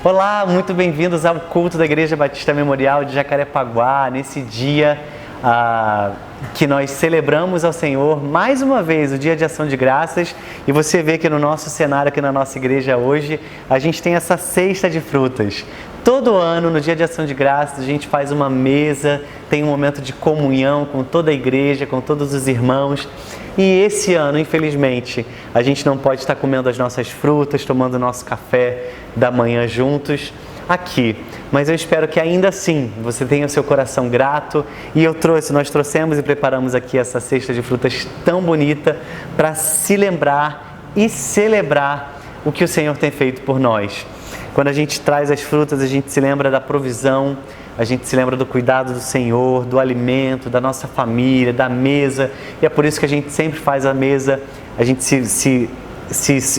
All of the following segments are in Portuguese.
Olá, muito bem-vindos ao culto da Igreja Batista Memorial de Jacarepaguá, nesse dia que nós celebramos ao Senhor mais uma vez o Dia de Ação de Graças. E você vê que no nosso cenário, aqui na nossa igreja hoje, a gente tem essa cesta de frutas. Todo ano, no Dia de Ação de Graças, a gente faz uma mesa, tem um momento de comunhão com toda a igreja, com todos os irmãos. E esse ano, infelizmente, a gente não pode estar comendo as nossas frutas, tomando o nosso café da manhã juntos aqui. Mas eu espero que ainda assim você tenha o seu coração grato. E nós trouxemos e preparamos aqui essa cesta de frutas tão bonita para se lembrar e celebrar o que o Senhor tem feito por nós. Quando a gente traz as frutas, a gente se lembra da provisão, a gente se lembra do cuidado do Senhor, do alimento, da nossa família, da mesa. E é por isso que a gente sempre faz a mesa, a gente se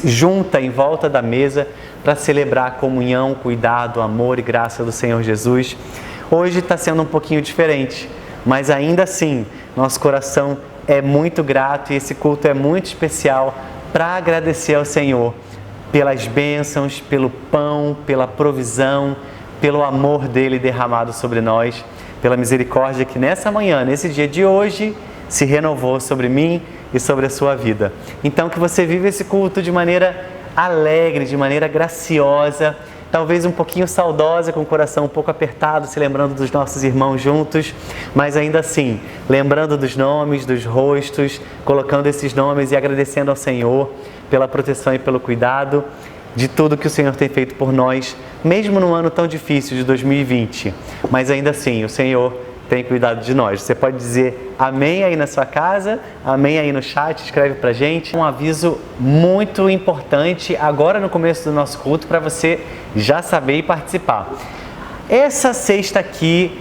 junta em volta da mesa para celebrar a comunhão, cuidado, amor e graça do Senhor Jesus. Hoje está sendo um pouquinho diferente, mas ainda assim, nosso coração é muito grato e esse culto é muito especial para agradecer ao Senhor pelas bênçãos, pelo pão, pela provisão, pelo amor dele derramado sobre nós, pela misericórdia que nessa manhã, nesse dia de hoje, se renovou sobre mim e sobre a sua vida. Então, que você viva esse culto de maneira alegre, de maneira graciosa, talvez um pouquinho saudosa, com o coração um pouco apertado, se lembrando dos nossos irmãos juntos, mas ainda assim, lembrando dos nomes, dos rostos, colocando esses nomes e agradecendo ao Senhor pela proteção e pelo cuidado de tudo que o Senhor tem feito por nós, mesmo num ano tão difícil de 2020. Mas ainda assim, o Senhor tem cuidado de nós. Você pode dizer amém aí na sua casa, amém aí no chat, escreve pra gente. Um aviso muito importante agora no começo do nosso culto para você já saber e participar. Essa cesta aqui,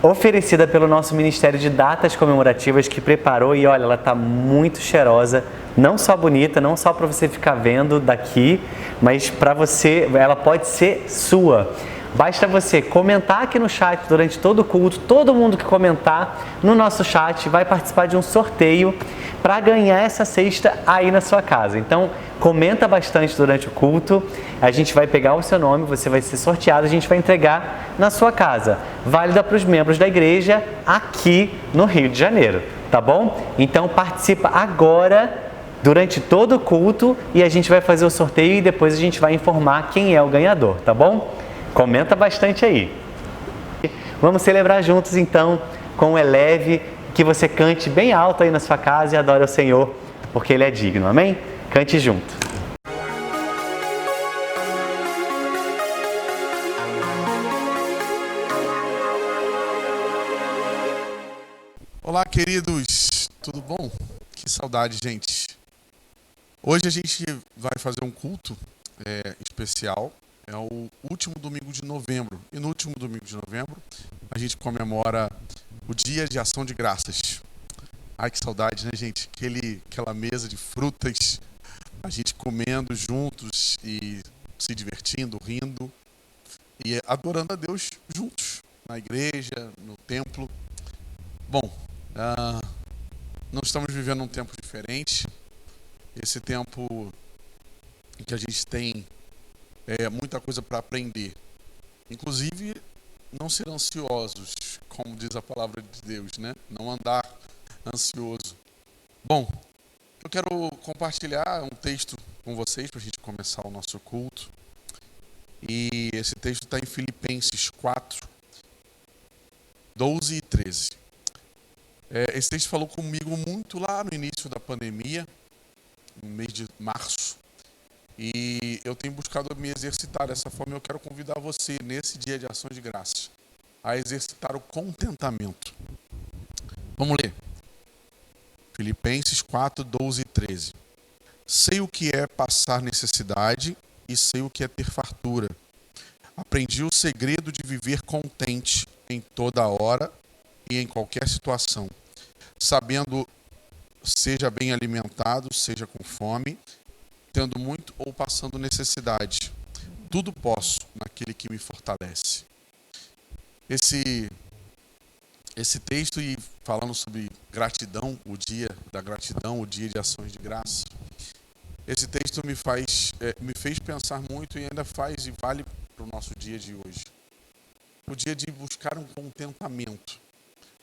oferecida pelo nosso Ministério de Datas Comemorativas, que preparou, e olha, ela está muito cheirosa, não só bonita, não só para você ficar vendo daqui, mas para você, ela pode ser sua. Basta você comentar aqui no chat durante todo o culto, todo mundo que comentar no nosso chat vai participar de um sorteio para ganhar essa cesta aí na sua casa. Então, comenta bastante durante o culto, a gente vai pegar o seu nome, você vai ser sorteado, a gente vai entregar na sua casa. Válida para os membros da igreja aqui no Rio de Janeiro, tá bom? Então, participa agora, durante todo o culto, e a gente vai fazer o sorteio e depois a gente vai informar quem é o ganhador, tá bom? Comenta bastante aí. Vamos celebrar juntos então com o Eleve, que você cante bem alto aí na sua casa e adore ao Senhor, porque Ele é digno, amém? Cante junto. Olá, queridos, tudo bom? Que saudade, gente. Hoje a gente vai fazer um culto especial. É o último domingo de novembro. E no último domingo de novembro, a gente comemora o Dia de Ação de Graças. Ai, que saudade, né, gente? Aquela mesa de frutas, a gente comendo juntos e se divertindo, rindo e adorando a Deus juntos, na igreja, no templo. Bom, não estamos vivendo um tempo diferente. Esse tempo em que a gente tem muita coisa para aprender. Inclusive, não ser ansiosos, como diz a palavra de Deus, né? Não andar ansioso. Bom, eu quero compartilhar um texto com vocês para a gente começar o nosso culto. E esse texto está em Filipenses 4, 12 e 13. Esse texto falou comigo muito lá no início da pandemia, no mês de março. E eu tenho buscado me exercitar dessa forma. Eu quero convidar você, nesse dia de ação de graças, a exercitar o contentamento. Vamos ler. Filipenses 4, 12 e 13. Sei o que é passar necessidade e sei o que é ter fartura. Aprendi o segredo de viver contente em toda hora e em qualquer situação, sabendo, seja bem alimentado, seja com fome, tendo muito ou passando necessidade. Tudo posso naquele que me fortalece. Esse texto, e falando sobre gratidão, o dia da gratidão, o dia de ações de graça, esse texto me fez pensar muito e ainda faz e vale para para o nosso dia de hoje. O dia de buscar um contentamento,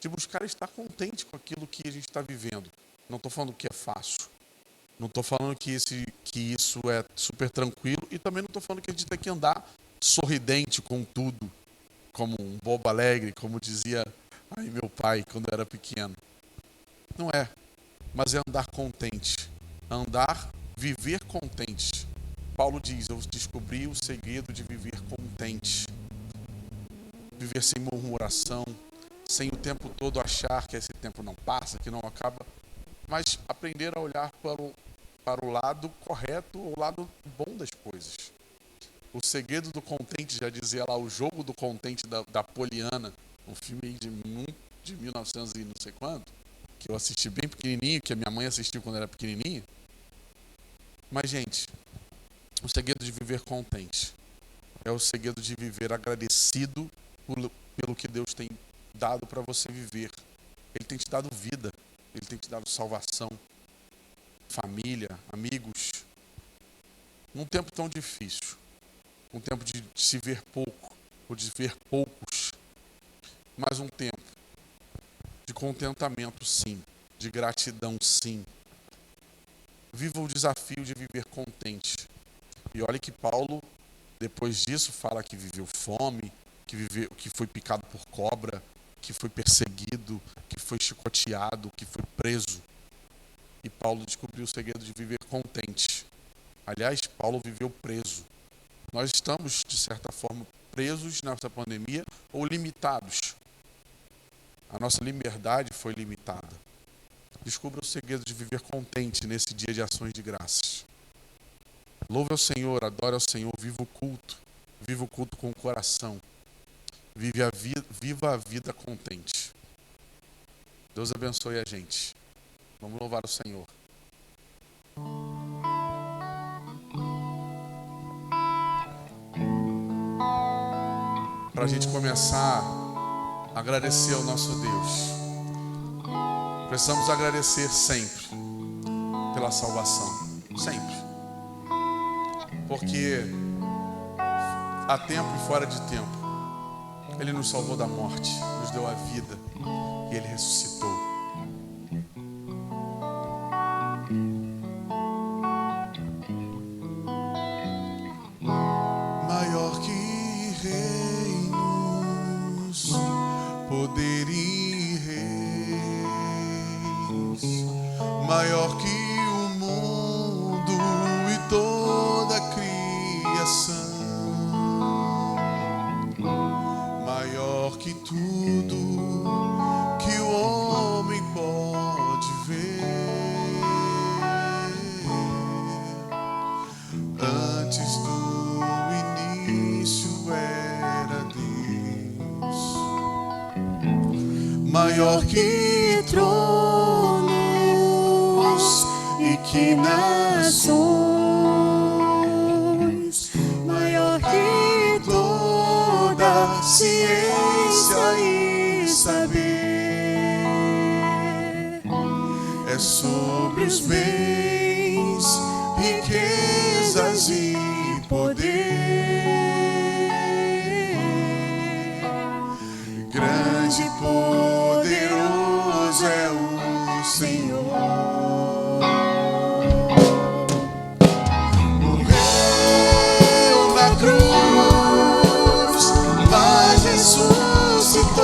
de buscar estar contente com aquilo que a gente está vivendo. Não estou falando que é fácil, não estou falando que isso é super tranquilo, e também não estou falando que a gente tem que andar sorridente com tudo, como um bobo alegre, como dizia meu pai quando eu era pequeno. Não é, mas é andar contente, viver contente. Paulo diz, eu descobri o segredo de viver contente. Viver sem murmuração, sem o tempo todo achar que esse tempo não passa, que não acaba, mas aprender a olhar para o lado correto, o lado bom das coisas. O segredo do contente, já dizia lá, o jogo do contente da Poliana, um filme aí de 1900 e não sei quanto, que eu assisti bem pequenininho, que a minha mãe assistiu quando era pequenininha. Mas, gente, o segredo de viver contente é o segredo de viver agradecido pelo que Deus tem dado para você viver. Ele tem te dado vida, Ele tem te dado salvação, família, amigos. Num tempo tão difícil, um tempo de se ver pouco, ou de ver poucos, mas um tempo de contentamento, sim, de gratidão, sim. Viva o desafio de viver contente. E olha que Paulo, depois disso, fala que viveu fome, que foi picado por cobra, que foi perseguido, que foi chicoteado, que foi preso. E Paulo descobriu o segredo de viver contente. Aliás, Paulo viveu preso. Nós estamos, de certa forma, presos nessa pandemia ou limitados. A nossa liberdade foi limitada. Descubra o segredo de viver contente nesse dia de ações de graças. Louve ao Senhor, adore ao Senhor, viva o culto com o coração. Viva a vida contente. Deus abençoe a gente. Vamos louvar o Senhor. Para a gente começar a agradecer ao nosso Deus, precisamos agradecer sempre pela salvação. Sempre. Porque há tempo e fora de tempo, Ele nos salvou da morte, nos deu a vida e Ele ressuscitou. Maior que reinos, poder e reis, maior que o mundo e toda a criação. Que tudo que o homem pode ver, antes do início era Deus, maior que tronos e que nações, maior que toda ciência e saber, é sobre os bens, riquezas e poder, grande e poderoso é o Senhor. Morreu na cruz, mas ressuscitou,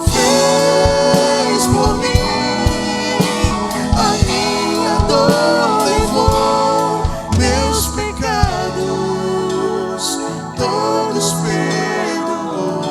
fez por mim, a minha dor levou, meus pecados todos perdoou.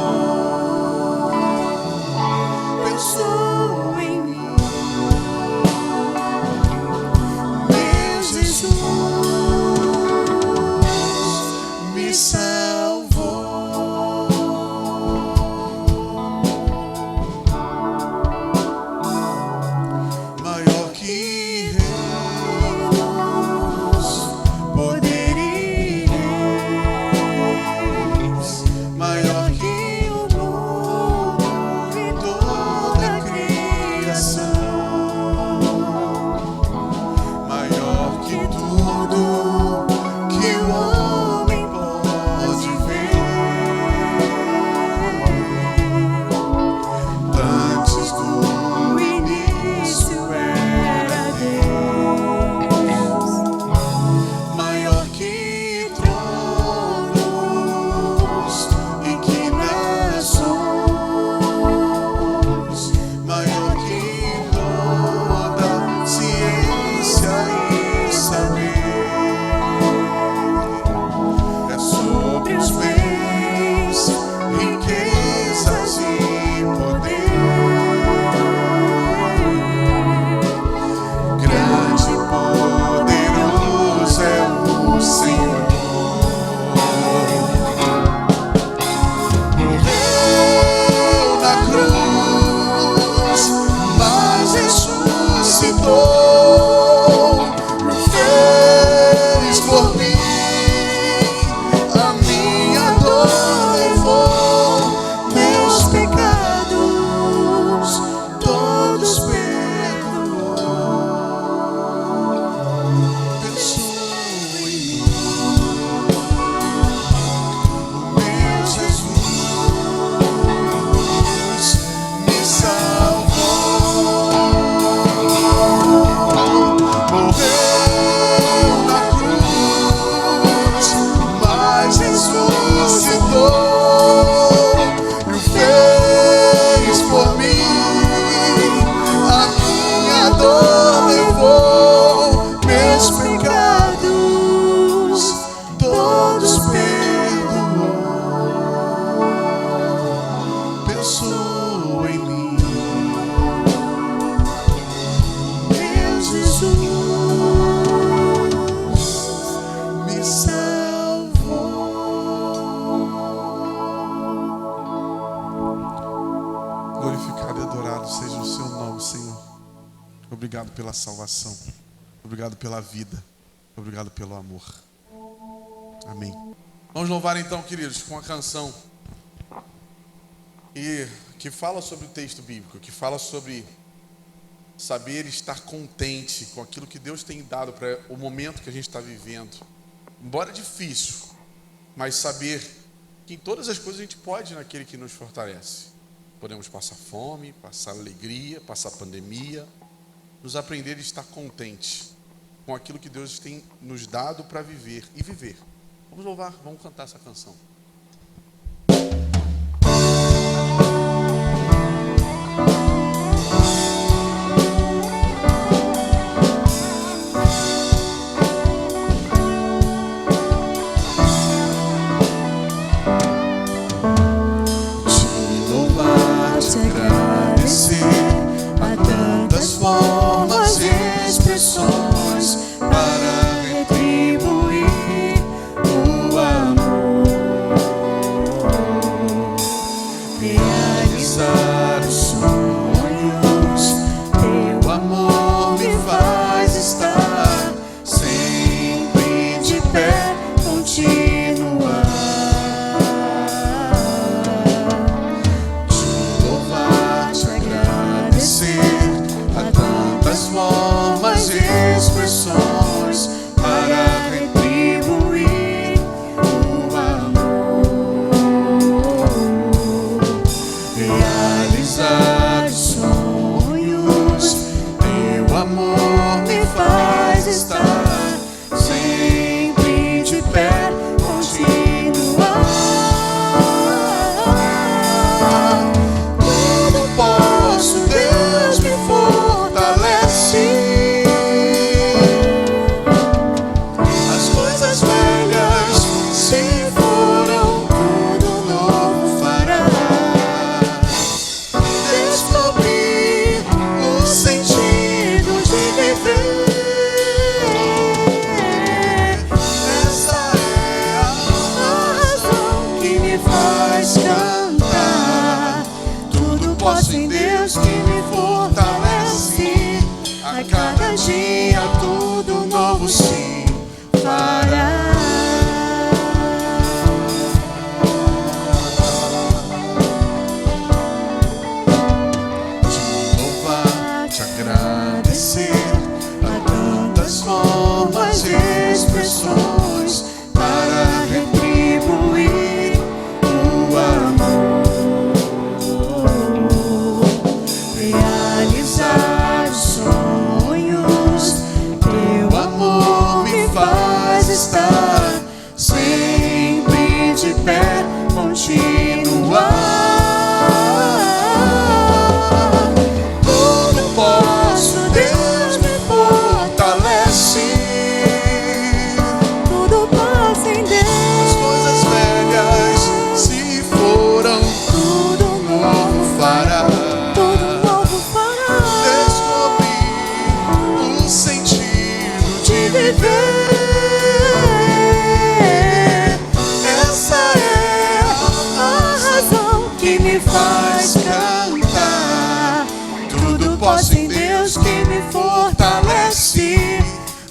Obrigado pela salvação. Obrigado pela vida. Obrigado pelo amor. Amém. Vamos louvar então, queridos, com a canção que fala sobre o texto bíblico, que fala sobre saber estar contente com aquilo que Deus tem dado para o momento que a gente está vivendo. Embora difícil, mas saber que em todas as coisas a gente pode naquele que nos fortalece. Podemos passar fome, passar alegria, passar pandemia, nos aprender a estar contente com aquilo que Deus tem nos dado para viver e viver. Vamos louvar, vamos cantar essa canção.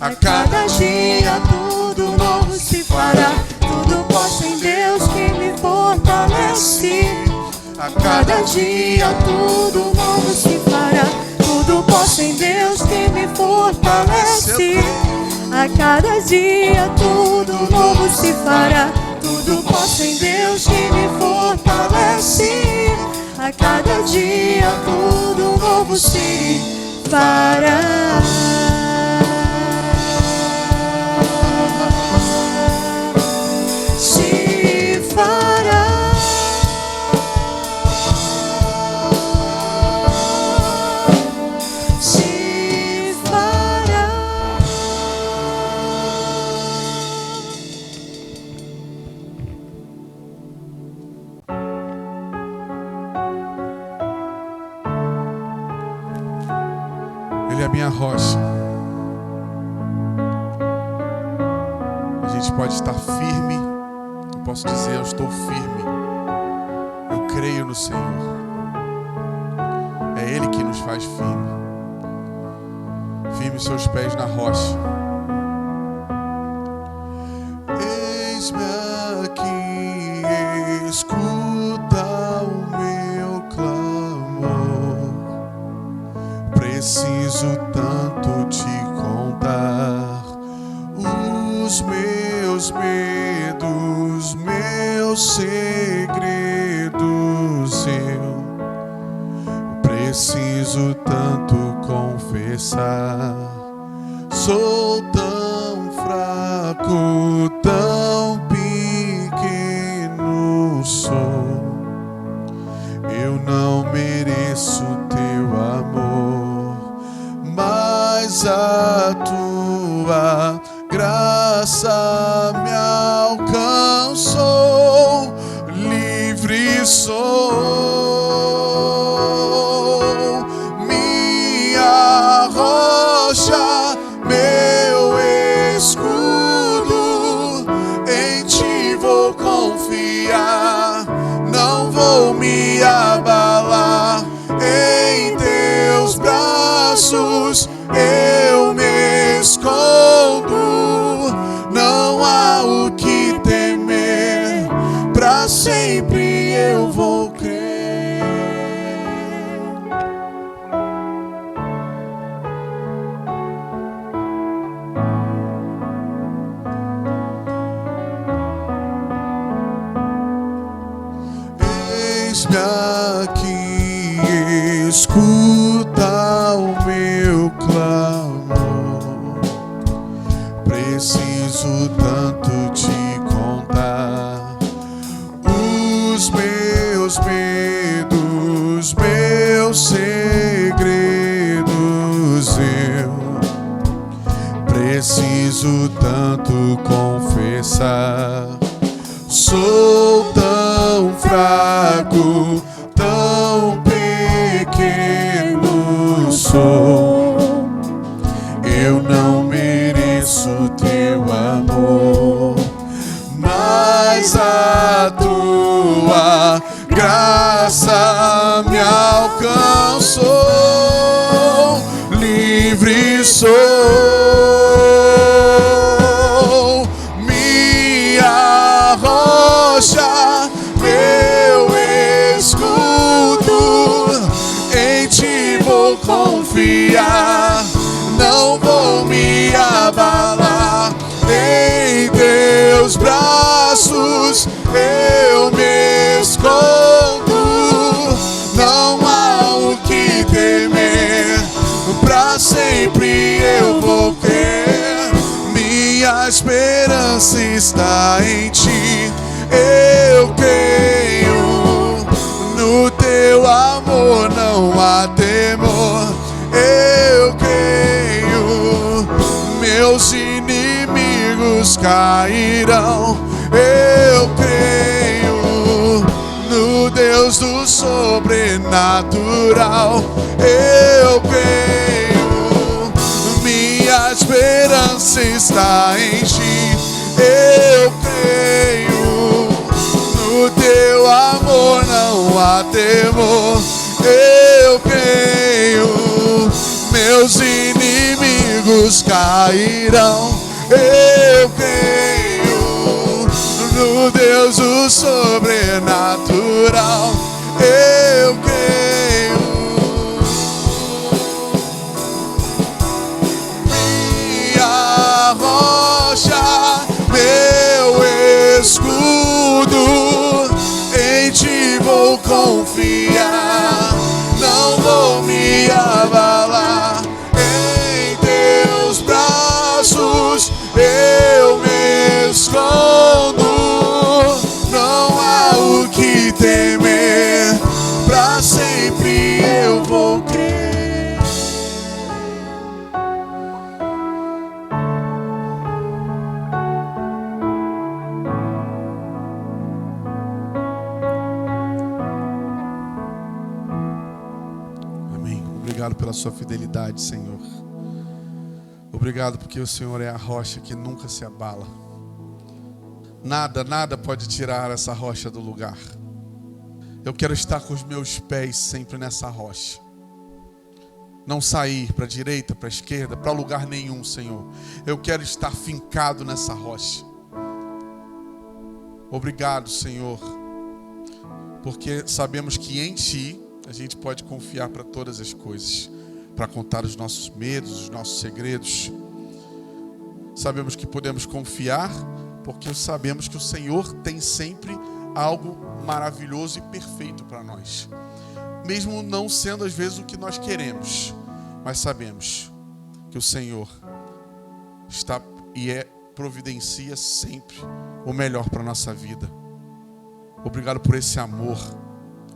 A cada dia tudo novo se fará. Tudo posso em Deus que me fortalece. A cada dia tudo novo se fará. Tudo posso em Deus que me fortalece. A cada dia tudo novo se fará. Tudo posso em Deus que me fortalece. A cada dia tudo novo se fará. Ele é a minha rocha. A gente pode estar firme. Eu posso dizer, eu estou firme. Eu creio no Senhor. É Ele que nos faz firme. os seus pés na rocha. Eis-me aqui, escuta o meu clamor. Preciso tanto te contar os meus medos, meus segredos. Eu preciso tanto confessar. Sou tão fraco, tão pequeno sou. Eu não mereço teu amor, mas a tua graça me alcançou. Livre sou, minha rocha, meu escudo. Em ti vou confiar, não vou me abalar. Em teus braços eu me escondo. Não há o que temer, pra sempre eu vou crer. Eis-me aqui, escuta o meu clamor. Preciso tanto te contar os meus medos, meus segredos. Eu preciso tanto confessar. Sou tão fraco, tão pequeno sou. Eu não mereço teu amor, mas a tua graça me alcançou. Livre sou, minha rocha, meu escudo. Em ti vou confiar, não vou me abalar. Em teus braços eu me escondo. Não há o que temer, pra sempre eu vou crer. Minha esperança está em ti. Eu creio no teu amor, não há temor. Eu creio, meus inimigos cairão. Eu creio no Deus do sobrenatural. Eu creio, minha esperança está em ti. Eu creio no teu amor, não há temor. Eu creio, meus inimigos cairão. Eu creio no Deus do sobrenatural. Eu creio, minha rocha, meu escudo. Em ti vou confiar, não vou me abalar. Em teus braços eu me escondo. Não há o que temer, pra sempre eu vou crer. Amém. Obrigado pela sua fidelidade, Senhor. Obrigado porque o Senhor é a rocha que nunca se abala. Nada, nada pode tirar essa rocha do lugar. Eu quero estar com os meus pés sempre nessa rocha. não sair para a direita, para a esquerda, para lugar nenhum, Senhor. Eu quero estar fincado nessa rocha. Obrigado, Senhor, porque sabemos que em Ti a gente pode confiar para todas as coisas, para contar os nossos medos, os nossos segredos. Sabemos que podemos confiar porque sabemos que o Senhor tem sempre algo maravilhoso e perfeito para nós. Mesmo não sendo às vezes o que nós queremos, mas sabemos que o Senhor está e providencia sempre o melhor para a nossa vida. Obrigado por esse amor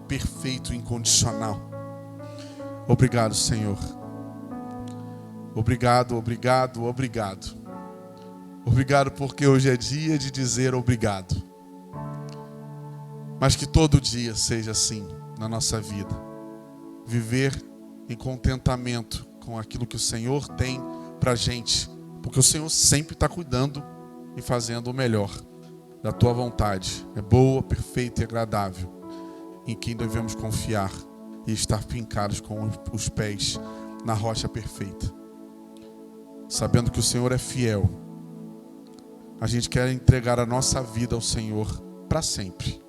perfeito e incondicional. Obrigado, Senhor. Obrigado, obrigado, obrigado. Obrigado porque hoje é dia de dizer obrigado. Mas que todo dia seja assim na nossa vida. Viver em contentamento com aquilo que o Senhor tem pra gente. Porque o Senhor sempre está cuidando e fazendo o melhor da Tua vontade. É boa, perfeita e agradável. Em quem devemos confiar e estar fincados com os pés na rocha perfeita. Sabendo que o Senhor é fiel. A gente quer entregar a nossa vida ao Senhor para sempre.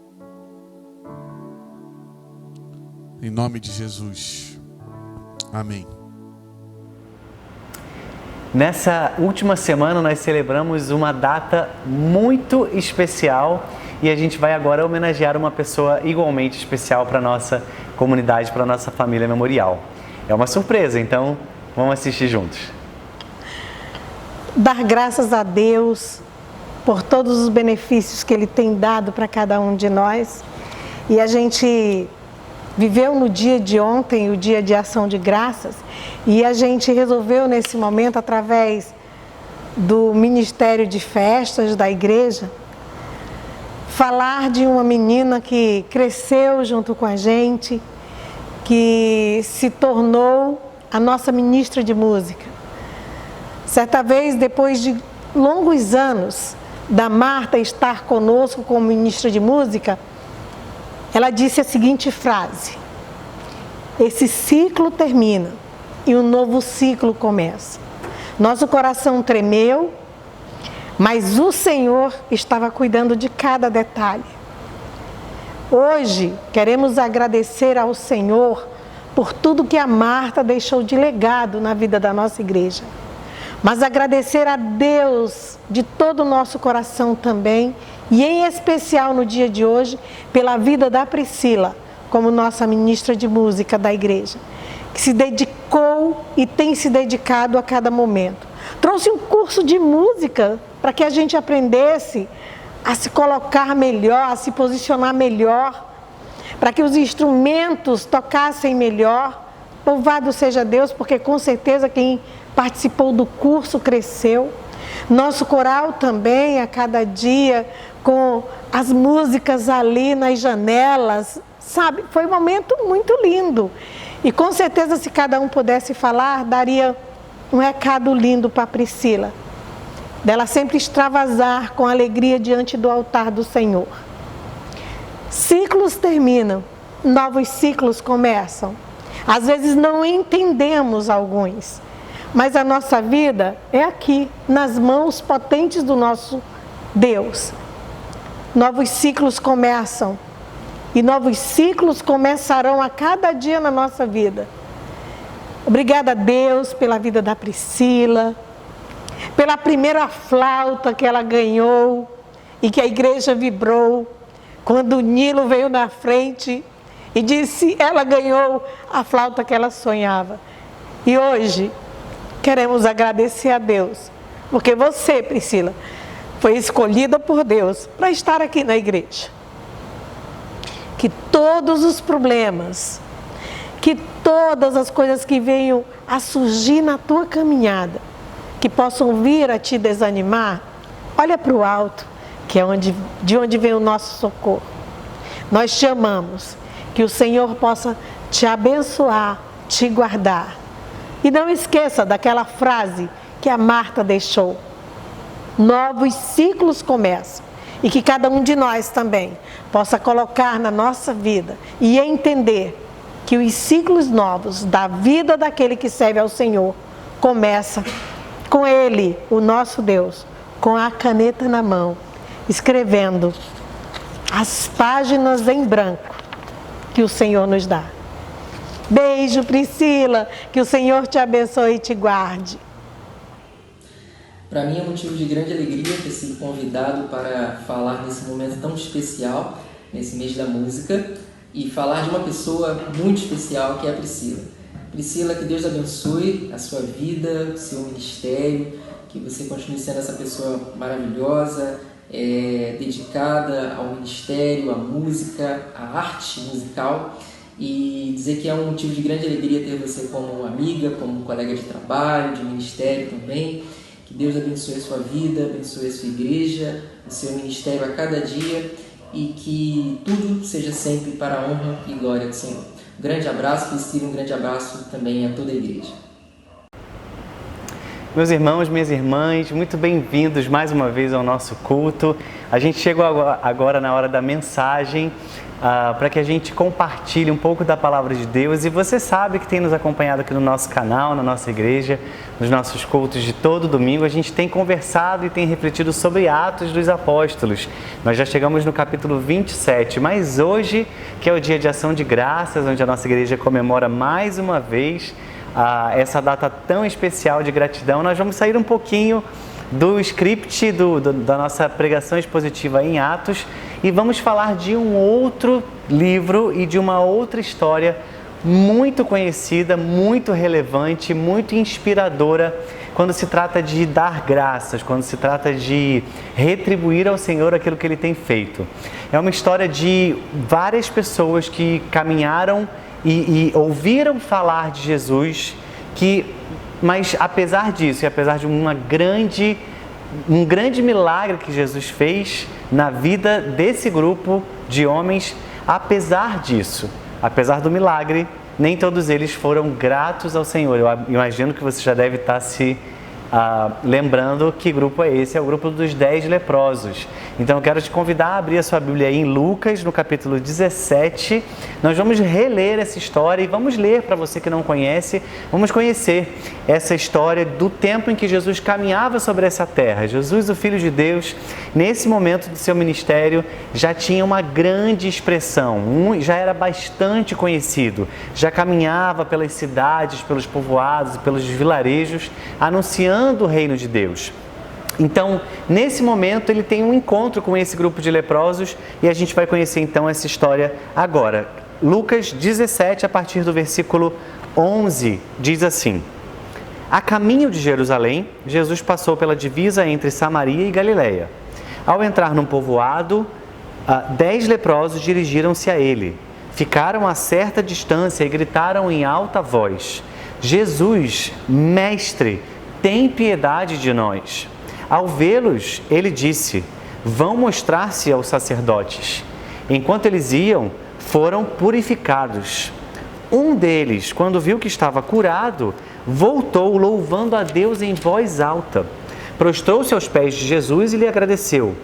Em nome de Jesus. Amém. Nessa última semana nós celebramos uma data muito especial e a gente vai agora homenagear uma pessoa igualmente especial para a nossa comunidade, para a nossa família memorial. É uma surpresa, então vamos assistir juntos. Dar graças a Deus por todos os benefícios que Ele tem dado para cada um de nós. E a gente viveu no dia de ontem, o dia de ação de graças, e a gente resolveu nesse momento, através do Ministério de Festas da igreja, falar de uma menina que cresceu junto com a gente, que se tornou a nossa ministra de música. Certa vez, depois de longos anos da Marta estar conosco como ministra de música, ela disse a seguinte frase: esse ciclo termina e um novo ciclo começa. Nosso coração tremeu, mas o Senhor estava cuidando de cada detalhe. Hoje queremos agradecer ao Senhor por tudo que a Marta deixou de legado na vida da nossa igreja. Mas agradecer a Deus de todo o nosso coração também, e em especial no dia de hoje, pela vida da Priscila, como nossa ministra de música da igreja, que se dedicou e tem se dedicado a cada momento. Trouxe um curso de música para que a gente aprendesse a se colocar melhor, a se posicionar melhor, para que os instrumentos tocassem melhor. Louvado seja Deus, porque com certeza quem participou do curso cresceu. Nosso coral também, a cada dia, com as músicas ali nas janelas, sabe? Foi um momento muito lindo. E com certeza, se cada um pudesse falar, daria um recado lindo para a Priscila, dela sempre extravasar com alegria diante do altar do Senhor. Ciclos terminam, novos ciclos começam. Às vezes não entendemos alguns, mas a nossa vida é aqui, nas mãos potentes do nosso Deus. Novos ciclos começam e novos ciclos começarão a cada dia na nossa vida. Obrigada a Deus pela vida da Priscila, pela primeira flauta que ela ganhou e que a igreja vibrou quando o Nilo veio na frente e disse: ela ganhou a flauta que ela sonhava. E hoje queremos agradecer a Deus, porque você, Priscila, foi escolhida por Deus para estar aqui na igreja. Que todos os problemas, que todas as coisas que venham a surgir na tua caminhada, que possam vir a te desanimar, olha para o alto, que é de onde vem o nosso socorro. Nós te amamos, que o Senhor possa te abençoar, te guardar. E não esqueça daquela frase que a Marta deixou: novos ciclos começam. E que cada um de nós também possa colocar na nossa vida e entender que os ciclos novos da vida daquele que serve ao Senhor começa com Ele, o nosso Deus, com a caneta na mão, escrevendo as páginas em branco que o Senhor nos dá. Beijo, Priscila, que o Senhor te abençoe e te guarde. Para mim é motivo de grande alegria ter sido convidado para falar nesse momento tão especial, nesse mês da música, e falar de uma pessoa muito especial que é a Priscila. Priscila, que Deus abençoe a sua vida, o seu ministério, que você continue sendo essa pessoa maravilhosa, dedicada ao ministério, à música, à arte musical, e dizer que é um motivo de grande alegria ter você como amiga, como colega de trabalho, de ministério também. Que Deus abençoe a sua vida, abençoe a sua igreja, o seu ministério a cada dia e que tudo seja sempre para a honra e glória do Senhor. Um grande abraço, Priscila, um grande abraço também a toda a igreja. Meus irmãos, minhas irmãs, muito bem-vindos mais uma vez ao nosso culto. A gente chegou agora na hora da mensagem para que a gente compartilhe um pouco da palavra de Deus. E você sabe que tem nos acompanhado aqui no nosso canal, na nossa igreja, nos nossos cultos de todo domingo. A gente tem conversado e tem refletido sobre Atos dos Apóstolos. Nós já chegamos no capítulo 27, mas hoje, que é o dia de ação de graças, onde a nossa igreja comemora mais uma vez essa data tão especial de gratidão, nós vamos sair um pouquinho do script da nossa pregação expositiva em Atos e vamos falar de um outro livro e de uma outra história muito conhecida, muito relevante, muito inspiradora quando se trata de dar graças, quando se trata de retribuir ao Senhor aquilo que Ele tem feito. É uma história de várias pessoas que caminharam e ouviram falar de Jesus, mas apesar disso, e apesar de um grande milagre que Jesus fez na vida desse grupo de homens, apesar disso, apesar do milagre, nem todos eles foram gratos ao Senhor. Eu imagino que você já deve estar se lembrando que grupo é esse, é o grupo dos 10 leprosos. Então eu quero te convidar a abrir a sua Bíblia aí em Lucas, no capítulo 17. Nós vamos reler essa história e vamos ler, para você que não conhece, vamos conhecer essa história do tempo em que Jesus caminhava sobre essa terra. Jesus, o Filho de Deus, nesse momento do seu ministério, já tinha uma grande expressão, já era bastante conhecido, já caminhava pelas cidades, pelos povoados, pelos vilarejos, anunciando o reino de Deus. Então, nesse momento, ele tem um encontro com esse grupo de leprosos e a gente vai conhecer então essa história agora. Lucas 17, a partir do versículo 11, diz assim: A caminho de Jerusalém, Jesus passou pela divisa entre Samaria e Galileia. Ao entrar num povoado, 10 leprosos dirigiram-se a ele. Ficaram a certa distância e gritaram em alta voz: Jesus, Mestre, tem piedade de nós. Ao vê-los, ele disse: Vão mostrar-se aos sacerdotes. Enquanto eles iam, foram purificados. Um deles, quando viu que estava curado, voltou louvando a Deus em voz alta. Prostrou-se aos pés de Jesus e lhe agradeceu.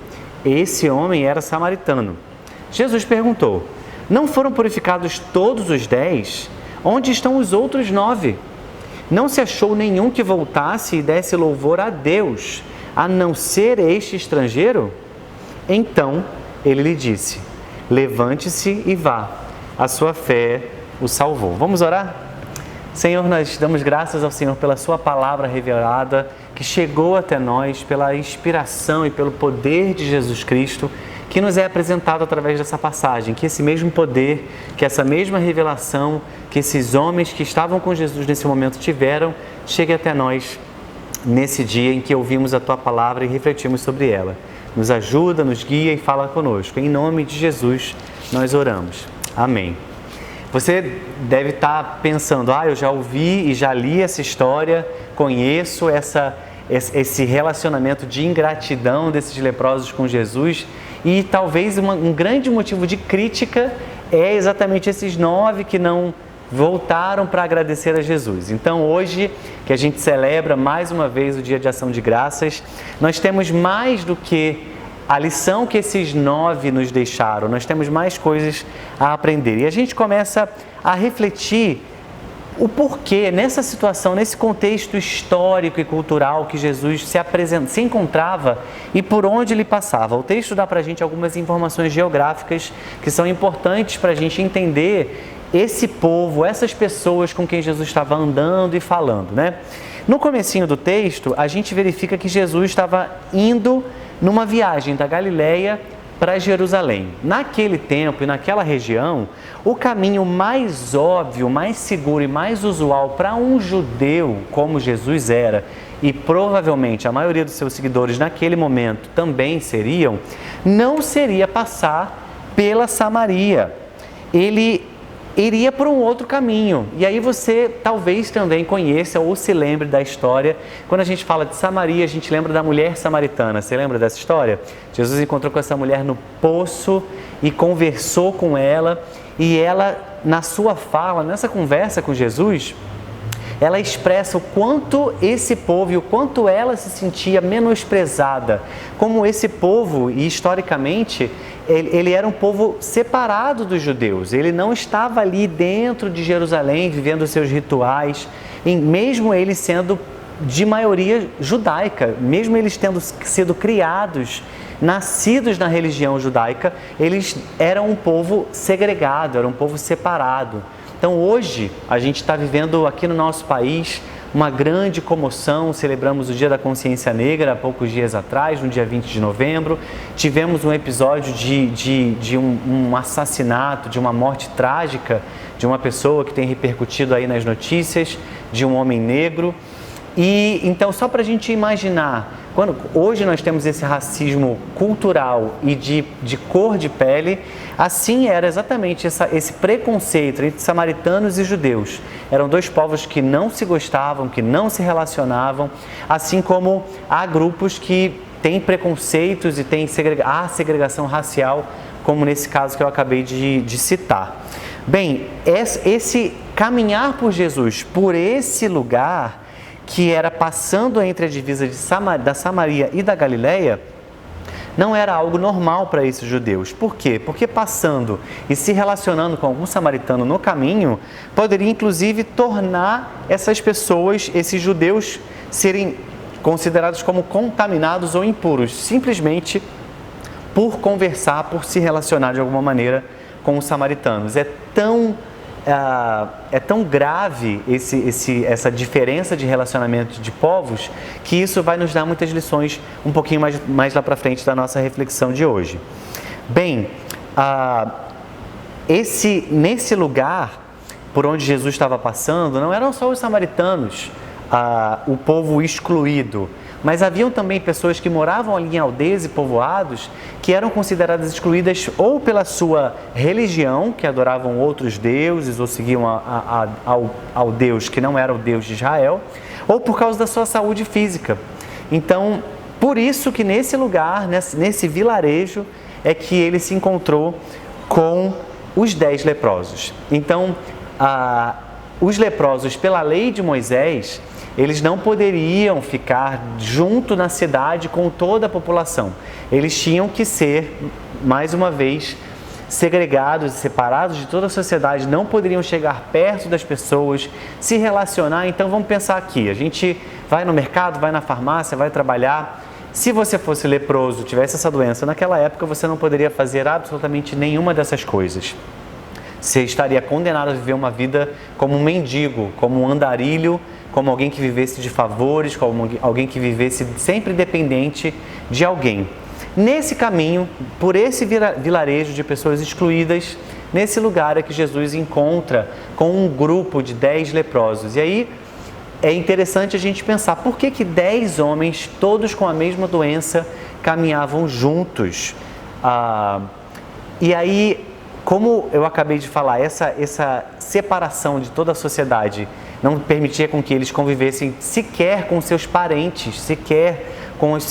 Esse homem era samaritano. Jesus perguntou: Não foram purificados todos os 10? Onde estão os outros 9? Não se achou nenhum que voltasse e desse louvor a Deus, a não ser este estrangeiro? Então ele lhe disse: Levante-se e vá, a sua fé o salvou. Vamos orar? Senhor, nós damos graças ao Senhor pela sua palavra revelada, que chegou até nós pela inspiração e pelo poder de Jesus Cristo, que nos é apresentado através dessa passagem. Que esse mesmo poder, que essa mesma revelação, que esses homens que estavam com Jesus nesse momento tiveram, chegue até nós nesse dia em que ouvimos a Tua palavra e refletimos sobre ela. Nos ajuda, nos guia e fala conosco. Em nome de Jesus, nós oramos. Amém. Você deve estar pensando: eu já ouvi e já li essa história, conheço esse relacionamento de ingratidão desses leprosos com Jesus, e talvez um grande motivo de crítica é exatamente esses 9 que não voltaram para agradecer a Jesus. Então hoje, que a gente celebra mais uma vez o Dia de Ação de Graças, nós temos mais do que a lição que esses 9 nos deixaram. Nós temos mais coisas a aprender. E a gente começa a refletir o porquê, nessa situação, nesse contexto histórico e cultural que Jesus se encontrava e por onde ele passava. O texto dá para a gente algumas informações geográficas que são importantes para a gente entender esse povo, essas pessoas com quem Jesus estava andando e falando, né? No comecinho do texto, a gente verifica que Jesus estava indo numa viagem da Galileia para Jerusalém. Naquele tempo e naquela região, o caminho mais óbvio, mais seguro e mais usual para um judeu, como Jesus era, e provavelmente a maioria dos seus seguidores naquele momento também seriam, não seria passar pela Samaria. Ele iria por um outro caminho. E aí você talvez também conheça ou se lembre da história. Quando a gente fala de Samaria, a gente lembra da mulher samaritana. Você lembra dessa história? Jesus encontrou com essa mulher no poço e conversou com ela. E ela, na sua fala, nessa conversa com Jesus, ela expressa o quanto esse povo e o quanto ela se sentia menosprezada. Como esse povo, e historicamente, ele era um povo separado dos judeus. Ele não estava ali dentro de Jerusalém, vivendo os seus rituais, mesmo eles sendo de maioria judaica, mesmo eles tendo sido criados, nascidos na religião judaica, eles eram um povo segregado, era um povo separado. Então hoje a gente está vivendo aqui no nosso país uma grande comoção. Celebramos o Dia da Consciência Negra há poucos dias atrás, no dia 20 de novembro. Tivemos um episódio de um assassinato, de uma morte trágica de uma pessoa que tem repercutido aí nas notícias, de um homem negro. E então, só para a gente imaginar, hoje nós temos esse racismo cultural e de cor de pele, assim era exatamente esse preconceito entre samaritanos e judeus. Eram dois povos que não se gostavam, que não se relacionavam, assim como há grupos que têm preconceitos e há segregação racial, como nesse caso que eu acabei de citar. Bem, esse caminhar por Jesus, por esse lugar que era passando entre a divisa da Samaria e da Galileia, não era algo normal para esses judeus. Por quê? Porque passando e se relacionando com algum samaritano no caminho, poderia inclusive tornar essas pessoas, esses judeus, serem considerados como contaminados ou impuros, simplesmente por conversar, por se relacionar de alguma maneira com os samaritanos. É tão grave essa diferença de relacionamento de povos, que isso vai nos dar muitas lições um pouquinho mais lá para frente da nossa reflexão de hoje. Bem, nesse lugar por onde Jesus estava passando, não eram só os samaritanos, o povo excluído, mas haviam também pessoas que moravam ali em aldeias e povoados que eram consideradas excluídas ou pela sua religião, que adoravam outros deuses ou seguiam ao Deus que não era o Deus de Israel, ou por causa da sua saúde física. Então, por isso que nesse lugar, nesse vilarejo, é que ele se encontrou com os 10 leprosos. Então, os leprosos, pela lei de Moisés, eles não poderiam ficar junto na cidade com toda a população. Eles tinham que ser, mais uma vez, segregados e separados de toda a sociedade, não poderiam chegar perto das pessoas, se relacionar. Então vamos pensar aqui, a gente vai no mercado, vai na farmácia, vai trabalhar. Se você fosse leproso, tivesse essa doença, naquela época você não poderia fazer absolutamente nenhuma dessas coisas. Você estaria condenado a viver uma vida como um mendigo, como um andarilho, como alguém que vivesse de favores, como alguém que vivesse sempre dependente de alguém. Nesse caminho, por esse vilarejo de pessoas excluídas, nesse lugar é que Jesus encontra com um grupo de 10 leprosos. E aí é interessante a gente pensar, por que 10 homens, todos com a mesma doença, caminhavam juntos? E aí, como eu acabei de falar, essa separação de toda a sociedade não permitia com que eles convivessem sequer com seus parentes, sequer com os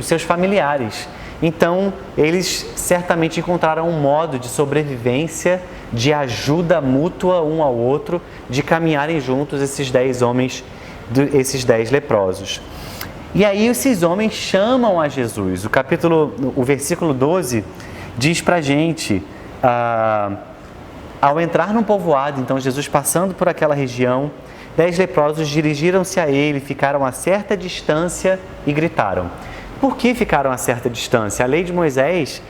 seus familiares. Então, eles certamente encontraram um modo de sobrevivência, de ajuda mútua um ao outro, de caminharem juntos esses 10 homens, esses 10 leprosos. E aí esses homens chamam a Jesus. O versículo 12 diz pra gente, ao entrar num povoado, então Jesus passando por aquela região, 10 leprosos dirigiram-se a ele, ficaram a certa distância e gritaram. Por que ficaram a certa distância? A lei de Moisés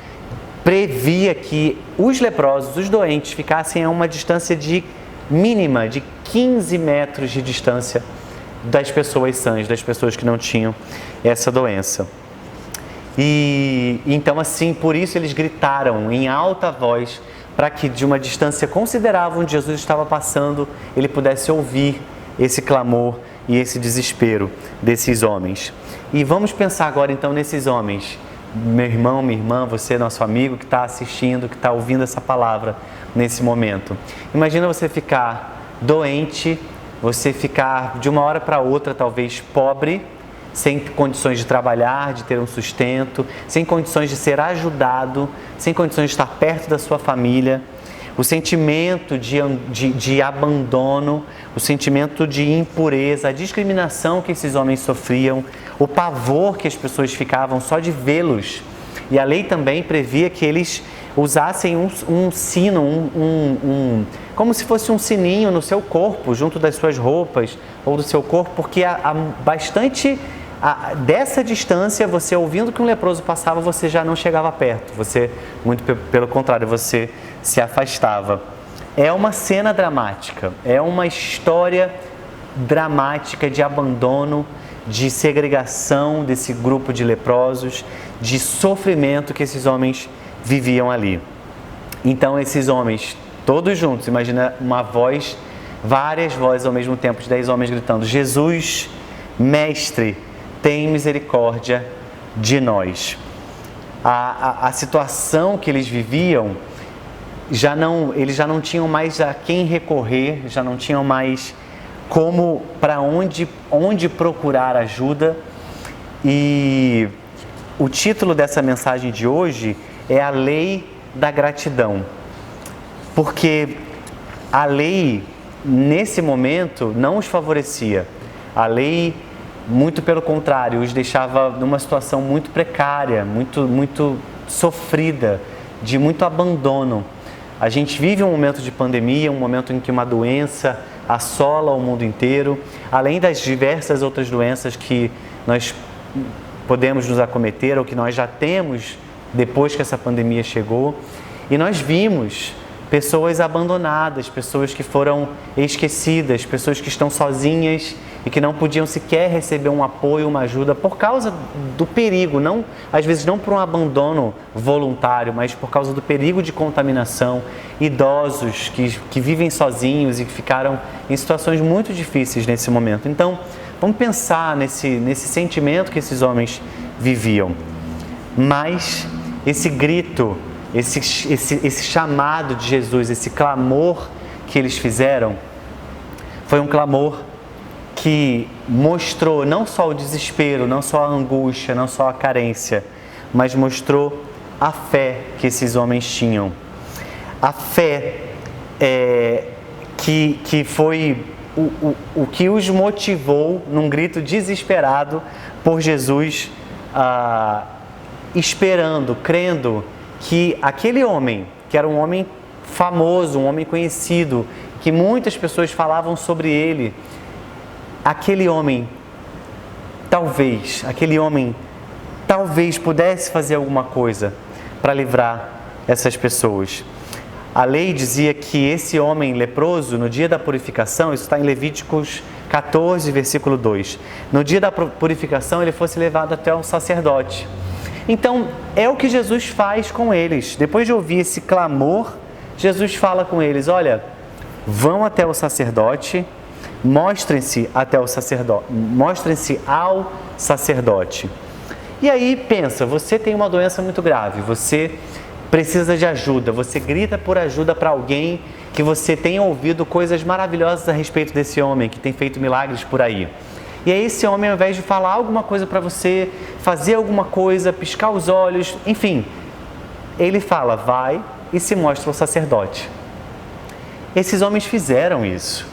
previa que os leprosos, os doentes, ficassem a uma distância mínima de 15 metros de distância das pessoas sãs, das pessoas que não tinham essa doença. E então, assim, por isso eles gritaram em alta voz, para que de uma distância considerável onde Jesus estava passando, ele pudesse ouvir esse clamor e esse desespero desses homens. E vamos pensar agora então nesses homens. Meu irmão, minha irmã, você, nosso amigo que está assistindo, que está ouvindo essa palavra nesse momento. Imagina você ficar doente, você ficar de uma hora para outra talvez pobre, sem condições de trabalhar, de ter um sustento, sem condições de ser ajudado, sem condições de estar perto da sua família. O sentimento de abandono, o sentimento de impureza, a discriminação que esses homens sofriam, o pavor que as pessoas ficavam só de vê-los. E a lei também previa que eles usassem um sino, como se fosse um sininho no seu corpo, junto das suas roupas ou do seu corpo, porque dessa distância, você ouvindo que um leproso passava, você já não chegava perto, você, muito pelo contrário, você se afastava. É uma cena dramática, é uma história dramática de abandono, de segregação desse grupo de leprosos, de sofrimento que esses homens viviam ali. Então esses homens, todos juntos, imagina várias vozes ao mesmo tempo, de 10 homens gritando: Jesus, Mestre, tem misericórdia de nós. A situação que eles viviam, eles já não tinham mais a quem recorrer, já não tinham mais para onde procurar ajuda. E o título dessa mensagem de hoje é a lei da gratidão, porque a lei nesse momento não os favorecia. A lei, muito pelo contrário, os deixava numa situação muito precária, muito sofrida, de muito abandono. A gente vive um momento de pandemia, um momento em que uma doença assola o mundo inteiro, além das diversas outras doenças que nós podemos nos acometer ou que nós já temos depois que essa pandemia chegou. E nós vimos pessoas abandonadas, pessoas que foram esquecidas, pessoas que estão sozinhas e que não podiam sequer receber um apoio, uma ajuda por causa do perigo, às vezes não por um abandono voluntário, mas por causa do perigo de contaminação. Idosos que vivem sozinhos e que ficaram em situações muito difíceis nesse momento. Então, vamos pensar nesse sentimento que esses homens viviam. Mas esse grito, esse chamado de Jesus, esse clamor que eles fizeram, foi um clamor que mostrou não só o desespero, não só a angústia, não só a carência, mas mostrou a fé que esses homens tinham. A fé que foi o que os motivou num grito desesperado por Jesus, esperando, crendo que aquele homem, que era um homem famoso, um homem conhecido, que muitas pessoas falavam sobre ele, aquele homem talvez pudesse fazer alguma coisa para livrar essas pessoas. A lei dizia que esse homem leproso, no dia da purificação, isso está em Levíticos 14, versículo 2, no dia da purificação ele fosse levado até o sacerdote. Então, é o que Jesus faz com eles. Depois de ouvir esse clamor, Jesus fala com eles: olha, vão até o sacerdote, mostrem-se ao sacerdote. E aí pensa, você tem uma doença muito grave, você precisa de ajuda, você grita por ajuda para alguém que você tenha ouvido coisas maravilhosas a respeito desse homem que tem feito milagres por aí. E aí esse homem, ao invés de falar alguma coisa para você, fazer alguma coisa, piscar os olhos, enfim, ele fala: vai e se mostra ao sacerdote. Esses homens fizeram isso.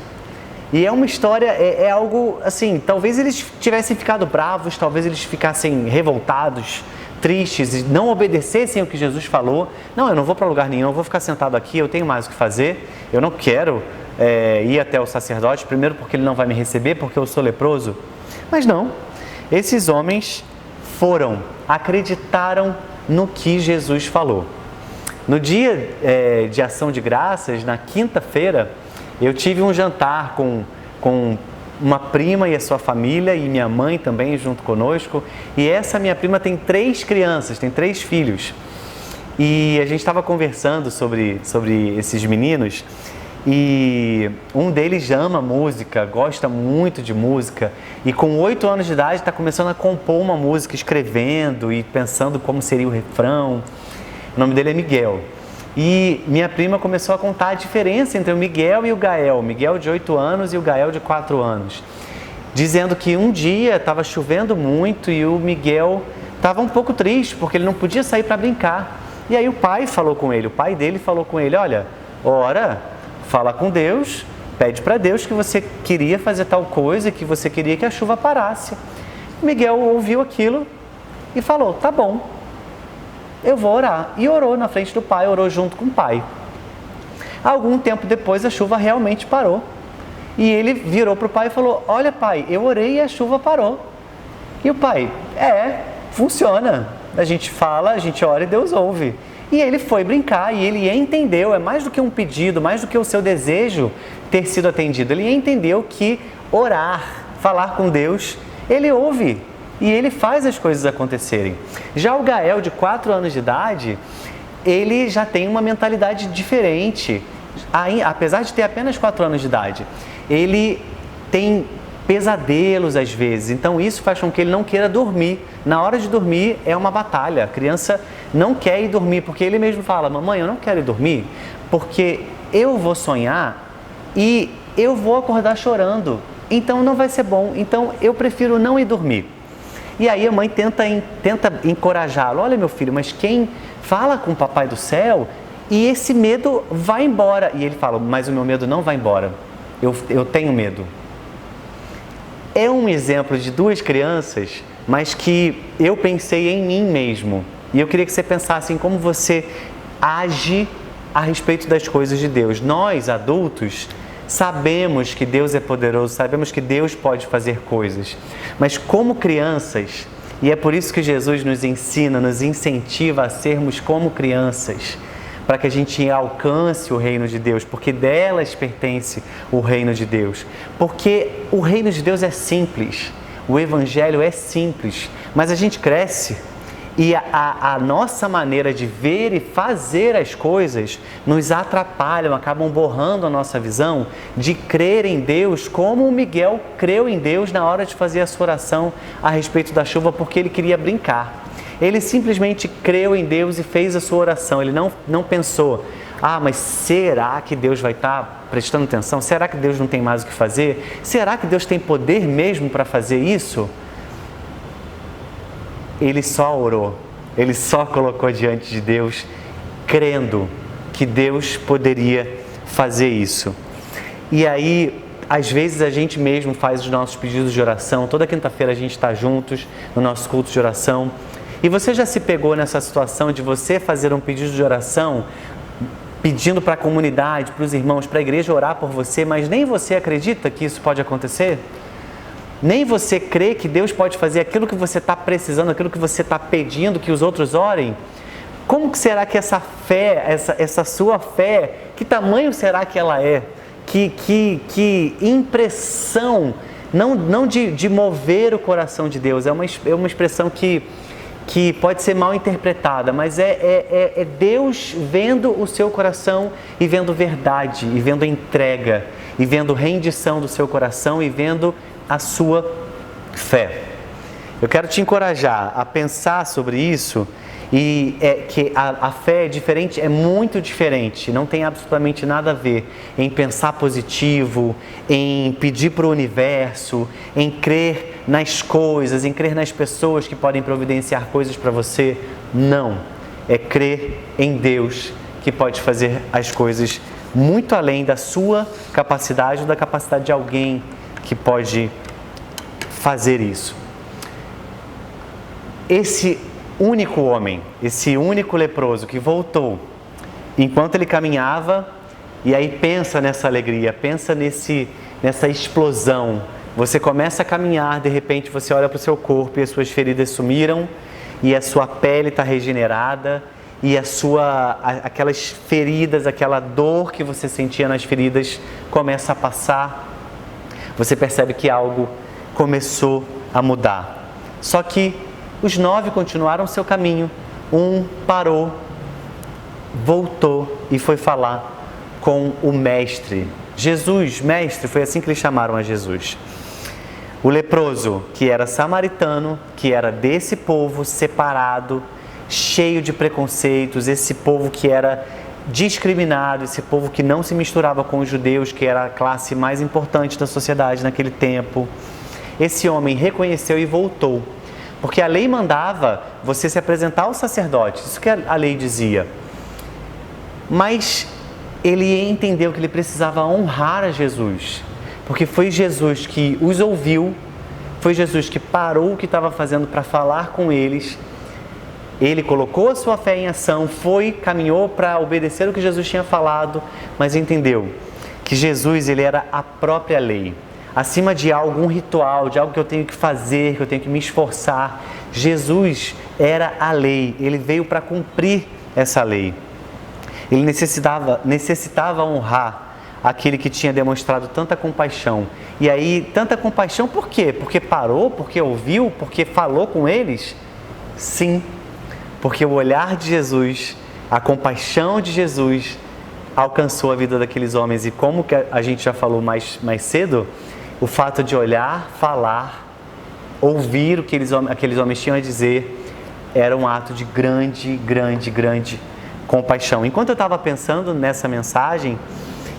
E é uma história, é algo assim, talvez eles tivessem ficado bravos, talvez eles ficassem revoltados, tristes e não obedecessem o que Jesus falou. Não, eu não vou para lugar nenhum, eu vou ficar sentado aqui, eu tenho mais o que fazer, eu não quero ir até o sacerdote, primeiro porque ele não vai me receber, porque eu sou leproso. Mas não, esses homens foram, acreditaram no que Jesus falou. No dia de ação de graças, na quinta-feira, eu tive um jantar com uma prima e a sua família, e minha mãe também junto conosco. E essa minha prima tem 3 crianças, tem 3 filhos. E a gente estava conversando sobre esses meninos, e um deles ama música, gosta muito de música, e com 8 anos de idade está começando a compor uma música, escrevendo e pensando como seria o refrão. O nome dele é Miguel. E minha prima começou a contar a diferença entre o Miguel e o Gael. O Miguel de 8 anos e o Gael de 4 anos. Dizendo que um dia estava chovendo muito e o Miguel estava um pouco triste porque ele não podia sair para brincar. E aí o pai falou com ele, o pai dele falou com ele: olha, ora, fala com Deus, pede para Deus que você queria fazer tal coisa, que você queria que a chuva parasse. O Miguel ouviu aquilo e falou: tá bom, eu vou orar. E orou na frente do pai, orou junto com o pai. Algum tempo depois a chuva realmente parou. E ele virou para o pai e falou: olha pai, eu orei e a chuva parou. E o pai: funciona. A gente fala, a gente ora e Deus ouve. E ele foi brincar e ele entendeu, é mais do que um pedido, mais do que o seu desejo ter sido atendido. Ele entendeu que orar, falar com Deus, ele ouve. E ele faz as coisas acontecerem. Já o Gael, de 4 anos de idade, ele já tem uma mentalidade diferente. Apesar de ter apenas 4 anos de idade, ele tem pesadelos às vezes. Então isso faz com que ele não queira dormir. Na hora de dormir é uma batalha. A criança não quer ir dormir, porque ele mesmo fala: mamãe, eu não quero ir dormir, porque eu vou sonhar e eu vou acordar chorando. Então não vai ser bom. Então eu prefiro não ir dormir. E aí a mãe tenta encorajá-lo: olha meu filho, mas quem fala com o papai do céu e esse medo vai embora. E ele fala: mas o meu medo não vai embora, eu tenho medo. É um exemplo de 2 crianças, mas que eu pensei em mim mesmo. E eu queria que você pensasse em como você age a respeito das coisas de Deus. Nós, adultos, sabemos que Deus é poderoso, sabemos que Deus pode fazer coisas, mas como crianças, e é por isso que Jesus nos ensina, nos incentiva a sermos como crianças, para que a gente alcance o reino de Deus, porque delas pertence o reino de Deus. Porque o reino de Deus é simples, o evangelho é simples, mas a gente cresce. E a nossa maneira de ver e fazer as coisas nos atrapalham, acabam borrando a nossa visão de crer em Deus, como o Miguel creu em Deus na hora de fazer a sua oração a respeito da chuva, porque ele queria brincar. Ele simplesmente creu em Deus e fez a sua oração. Ele não pensou: mas será que Deus vai estar prestando atenção? Será que Deus não tem mais o que fazer? Será que Deus tem poder mesmo para fazer isso? Ele só orou, ele só colocou diante de Deus, crendo que Deus poderia fazer isso. E aí, às vezes a gente mesmo faz os nossos pedidos de oração. Toda quinta-feira a gente está juntos no nosso culto de oração. E você já se pegou nessa situação de você fazer um pedido de oração, pedindo para a comunidade, para os irmãos, para a igreja orar por você, mas nem você acredita que isso pode acontecer? Nem você crê que Deus pode fazer aquilo que você está precisando, aquilo que você está pedindo que os outros orem? Como que será que essa fé, essa sua fé, que tamanho será que ela é? Que impressão, não de mover o coração de Deus, é uma expressão que pode ser mal interpretada, mas é Deus vendo o seu coração e vendo verdade, e vendo entrega, e vendo rendição do seu coração, e vendo a sua fé. Eu quero te encorajar a pensar sobre isso, e que a fé é diferente, é muito diferente, não tem absolutamente nada a ver em pensar positivo, em pedir para o universo, em crer nas coisas, em crer nas pessoas que podem providenciar coisas para você. Não, é crer em Deus que pode fazer as coisas muito além da sua capacidade ou da capacidade de alguém que pode fazer isso. Esse único homem, esse único leproso que voltou, enquanto ele caminhava, e aí pensa nessa alegria, pensa nessa explosão. Você começa a caminhar, de repente você olha para o seu corpo e as suas feridas sumiram, e a sua pele está regenerada, e aquelas feridas, aquela dor que você sentia nas feridas começa a passar. Você percebe que algo começou a mudar. Só que os 9 continuaram seu caminho. Um parou, voltou e foi falar com o mestre. Jesus, mestre, foi assim que eles chamaram a Jesus. O leproso, que era samaritano, que era desse povo separado, cheio de preconceitos, esse povo que era discriminado, esse povo que não se misturava com os judeus, que era a classe mais importante da sociedade naquele tempo. Esse homem reconheceu e voltou, porque a lei mandava você se apresentar ao sacerdote, isso que a lei dizia. Mas ele entendeu que ele precisava honrar a Jesus, porque foi Jesus que os ouviu, foi Jesus que parou o que estava fazendo para falar com eles. Ele colocou a sua fé em ação, caminhou para obedecer o que Jesus tinha falado, mas entendeu que Jesus, ele era a própria lei. Acima de algum ritual, de algo que eu tenho que fazer, que eu tenho que me esforçar, Jesus era a lei, ele veio para cumprir essa lei. Ele necessitava honrar aquele que tinha demonstrado tanta compaixão. E aí, tanta compaixão por quê? Porque parou, porque ouviu, porque falou com eles? Sim, porque o olhar de Jesus, a compaixão de Jesus alcançou a vida daqueles homens. E como que a gente já falou mais cedo, o fato de olhar, falar, ouvir o que aqueles homens tinham a dizer era um ato de grande compaixão. Enquanto eu estava pensando nessa mensagem,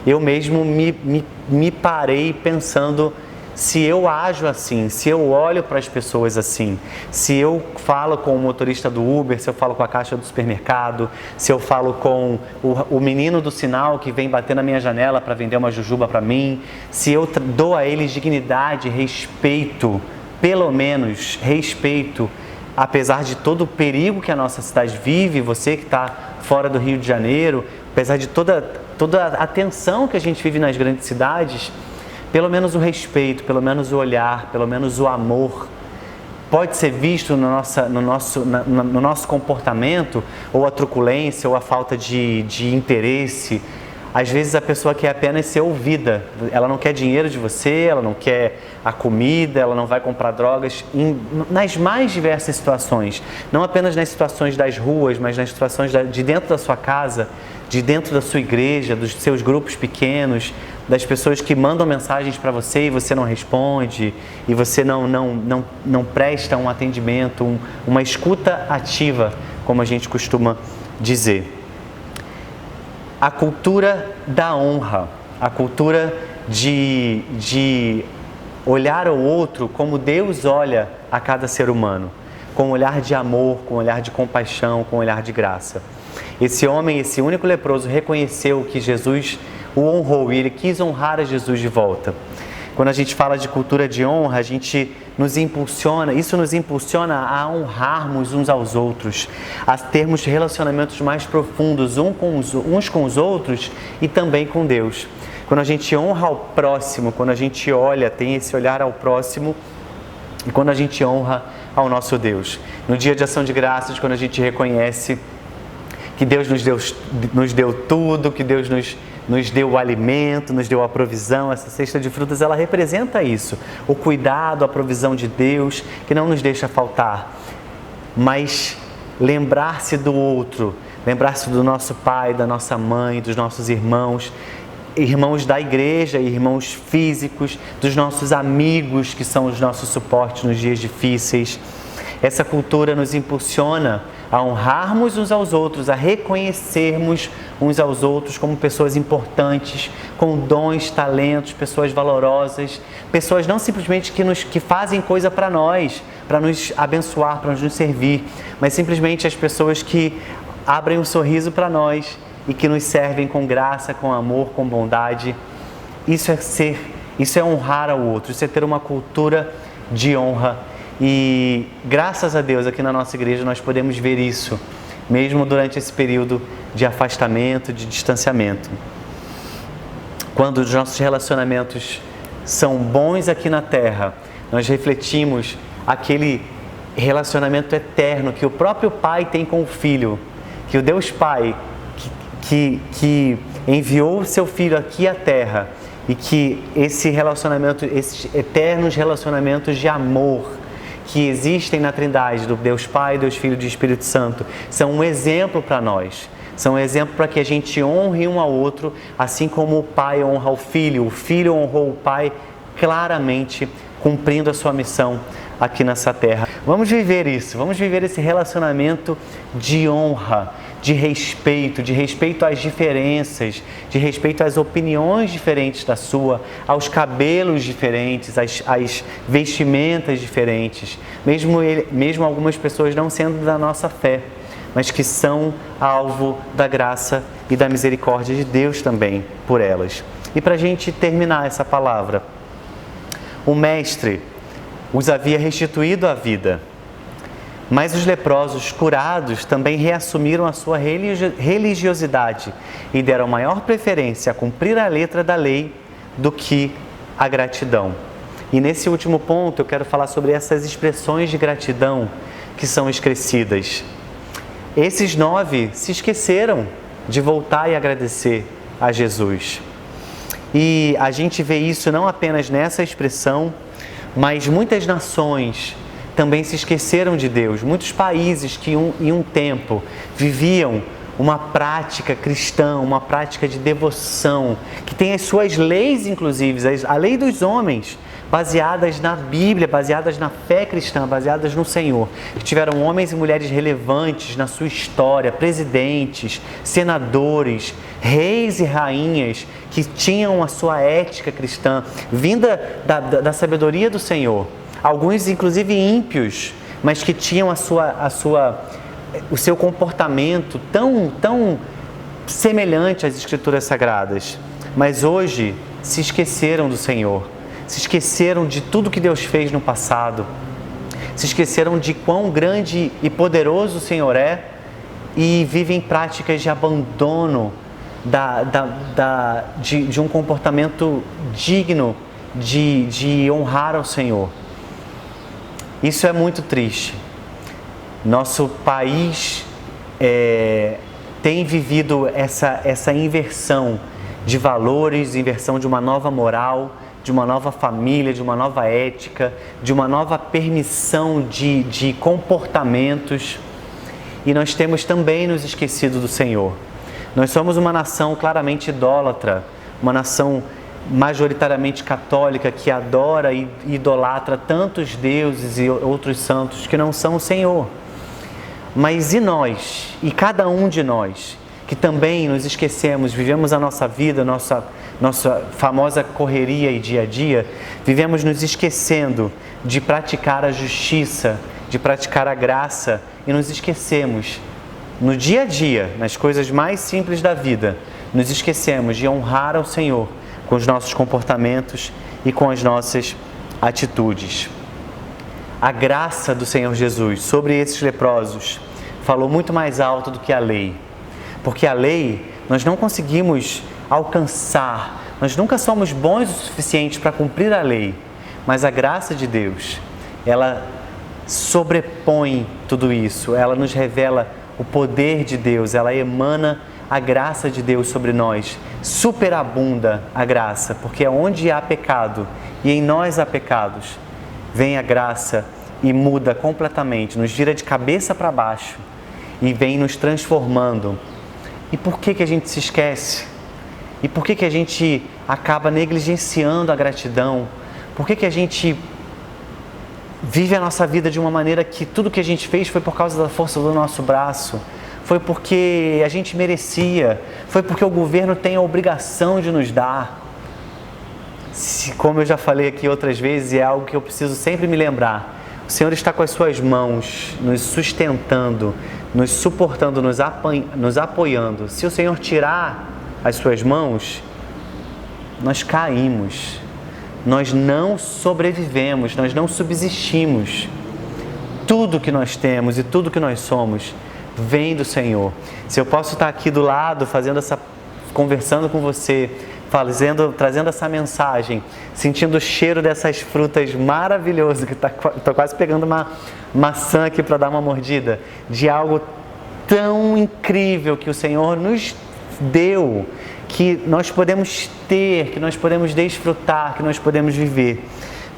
eu mesmo me parei pensando se eu ajo assim, se eu olho para as pessoas assim, se eu falo com o motorista do Uber, se eu falo com a caixa do supermercado, se eu falo com o menino do sinal que vem bater na minha janela para vender uma jujuba para mim, se eu dou a eles dignidade, respeito, pelo menos respeito, apesar de todo o perigo que a nossa cidade vive, você que está fora do Rio de Janeiro, apesar de toda a tensão que a gente vive nas grandes cidades, pelo menos o respeito, pelo menos o olhar, pelo menos o amor pode ser visto no nosso comportamento, ou a truculência, ou a falta de interesse. Às vezes a pessoa quer apenas ser ouvida, ela não quer dinheiro de você, ela não quer a comida, ela não vai comprar drogas, nas mais diversas situações, não apenas nas situações das ruas, mas nas situações de dentro da sua casa, de dentro da sua igreja, dos seus grupos pequenos, das pessoas que mandam mensagens para você e você não responde, e você não presta um atendimento, uma escuta ativa, como a gente costuma dizer. A cultura da honra, a cultura de olhar ao outro como Deus olha a cada ser humano, com um olhar de amor, com um olhar de compaixão, com um olhar de graça. Esse homem, esse único leproso, reconheceu que Jesus o honrou e ele quis honrar a Jesus de volta. Quando a gente fala de cultura de honra, isso nos impulsiona a honrarmos uns aos outros, a termos relacionamentos mais profundos uns com os outros e também com Deus. Quando a gente honra ao próximo, quando a gente olha, tem esse olhar ao próximo, e quando a gente honra ao nosso Deus. No dia de ação de graças, quando a gente reconhece que Deus nos deu tudo, que Deus nos deu o alimento, nos deu a provisão, essa cesta de frutas, ela representa isso, o cuidado, a provisão de Deus, que não nos deixa faltar. Mas lembrar-se do outro, lembrar-se do nosso pai, da nossa mãe, dos nossos irmãos da igreja, irmãos físicos, dos nossos amigos, que são os nossos suportes nos dias difíceis. Essa cultura nos impulsiona a honrarmos uns aos outros, a reconhecermos uns aos outros como pessoas importantes, com dons, talentos, pessoas valorosas, pessoas não simplesmente que fazem coisa para nós, para nos abençoar, para nos servir, mas simplesmente as pessoas que abrem um sorriso para nós e que nos servem com graça, com amor, com bondade. Isso é honrar ao outro, isso é ter uma cultura de honra. E graças a Deus aqui na nossa igreja nós podemos ver isso, mesmo durante esse período de afastamento, de distanciamento. Quando os nossos relacionamentos são bons aqui na terra, nós refletimos aquele relacionamento eterno que o próprio Pai tem com o Filho, que o Deus Pai que enviou o seu Filho aqui à terra, e que esse relacionamento, esses eternos relacionamentos de amor que existem na Trindade, do Deus Pai, Deus Filho e do Espírito Santo, são um exemplo para nós. São um exemplo para que a gente honre um ao outro, assim como o Pai honra o Filho honrou o Pai, claramente cumprindo a sua missão aqui nessa terra. Vamos viver isso, vamos viver esse relacionamento de honra, de respeito às diferenças, de respeito às opiniões diferentes da sua, aos cabelos diferentes, às vestimentas diferentes, mesmo algumas pessoas não sendo da nossa fé, mas que são alvo da graça e da misericórdia de Deus também por elas. E para a gente terminar essa palavra, o Mestre os havia restituído à vida, mas os leprosos curados também reassumiram a sua religiosidade e deram maior preferência a cumprir a letra da lei do que a gratidão. E nesse último ponto eu quero falar sobre essas expressões de gratidão que são esquecidas. Esses 9 se esqueceram de voltar e agradecer a Jesus. E a gente vê isso não apenas nessa expressão, mas muitas nações também se esqueceram de Deus. Muitos países que em um tempo viviam uma prática cristã, uma prática de devoção, que tem as suas leis, inclusive, a lei dos homens, baseadas na Bíblia, baseadas na fé cristã, baseadas no Senhor, que tiveram homens e mulheres relevantes na sua história, presidentes, senadores, reis e rainhas, que tinham a sua ética cristã, vinda da sabedoria do Senhor. Alguns, inclusive, ímpios, mas que tinham o seu comportamento tão semelhante às Escrituras Sagradas. Mas hoje se esqueceram do Senhor, se esqueceram de tudo que Deus fez no passado, se esqueceram de quão grande e poderoso o Senhor é e vivem práticas de abandono de um comportamento digno de honrar ao Senhor. Isso é muito triste. Nosso país tem vivido essa inversão de valores, inversão de uma nova moral, de uma nova família, de uma nova ética, de uma nova permissão de comportamentos. E nós temos também nos esquecido do Senhor. Nós somos uma nação claramente idólatra, uma nação majoritariamente católica que adora e idolatra tantos deuses e outros santos que não são o Senhor. Mas e nós, e cada um de nós, que também nos esquecemos, vivemos a nossa vida, nossa famosa correria e dia a dia, vivemos nos esquecendo de praticar a justiça, de praticar a graça, e nos esquecemos, no dia a dia, nas coisas mais simples da vida, nos esquecemos de honrar ao Senhor com os nossos comportamentos e com as nossas atitudes. A graça do Senhor Jesus sobre esses leprosos falou muito mais alto do que a lei. Porque a lei nós não conseguimos alcançar, nós nunca somos bons o suficiente para cumprir a lei, mas a graça de Deus, ela sobrepõe tudo isso, ela nos revela o poder de Deus, ela emana a graça de Deus sobre nós, superabunda a graça, porque onde há pecado e em nós há pecados, vem a graça e muda completamente, nos vira de cabeça para baixo e vem nos transformando. E por que a gente se esquece? E por que a gente acaba negligenciando a gratidão? Por que a gente vive a nossa vida de uma maneira que tudo que a gente fez foi por causa da força do nosso braço? Foi porque a gente merecia? Foi porque o governo tem a obrigação de nos dar? Como eu já falei aqui outras vezes, e é algo que eu preciso sempre me lembrar, O Senhor está com as suas mãos nos sustentando, nos suportando, nos apoiando. Se o Senhor tirar as suas mãos, nós caímos. Nós não sobrevivemos, nós não subsistimos. Tudo que nós temos e tudo que nós somos vem do Senhor. Se eu posso estar aqui do lado, conversando com você, trazendo essa mensagem, sentindo o cheiro dessas frutas maravilhosas, que estou quase pegando uma maçã aqui para dar uma mordida, de algo tão incrível que o Senhor nos deu, que nós podemos ter, que nós podemos desfrutar, que nós podemos viver.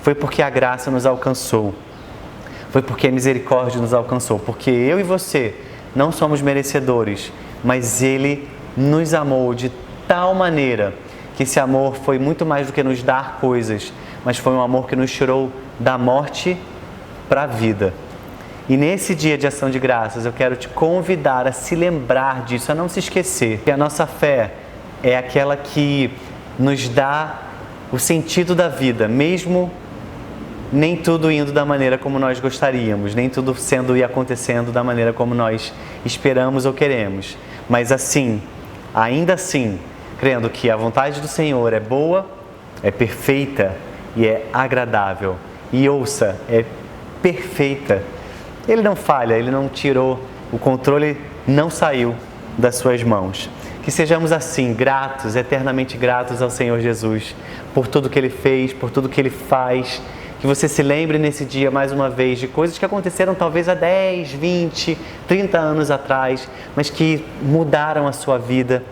Foi porque a graça nos alcançou. Foi porque a misericórdia nos alcançou. Porque eu e você não somos merecedores, mas Ele nos amou de tal maneira que esse amor foi muito mais do que nos dar coisas, mas foi um amor que nos tirou da morte para a vida. E nesse dia de ação de graças, eu quero te convidar a se lembrar disso, a não se esquecer que a nossa fé é aquela que nos dá o sentido da vida, mesmo nem tudo indo da maneira como nós gostaríamos, nem tudo sendo e acontecendo da maneira como nós esperamos ou queremos. Mas assim, ainda assim, crendo que a vontade do Senhor é boa, é perfeita e é agradável. E ouça, é perfeita. Ele não falha, Ele não tirou, o controle não saiu das suas mãos. Que sejamos assim, gratos, eternamente gratos ao Senhor Jesus, por tudo que Ele fez, por tudo que Ele faz. Que você se lembre nesse dia, mais uma vez, de coisas que aconteceram talvez há 10, 20, 30 anos atrás, mas que mudaram a sua vida.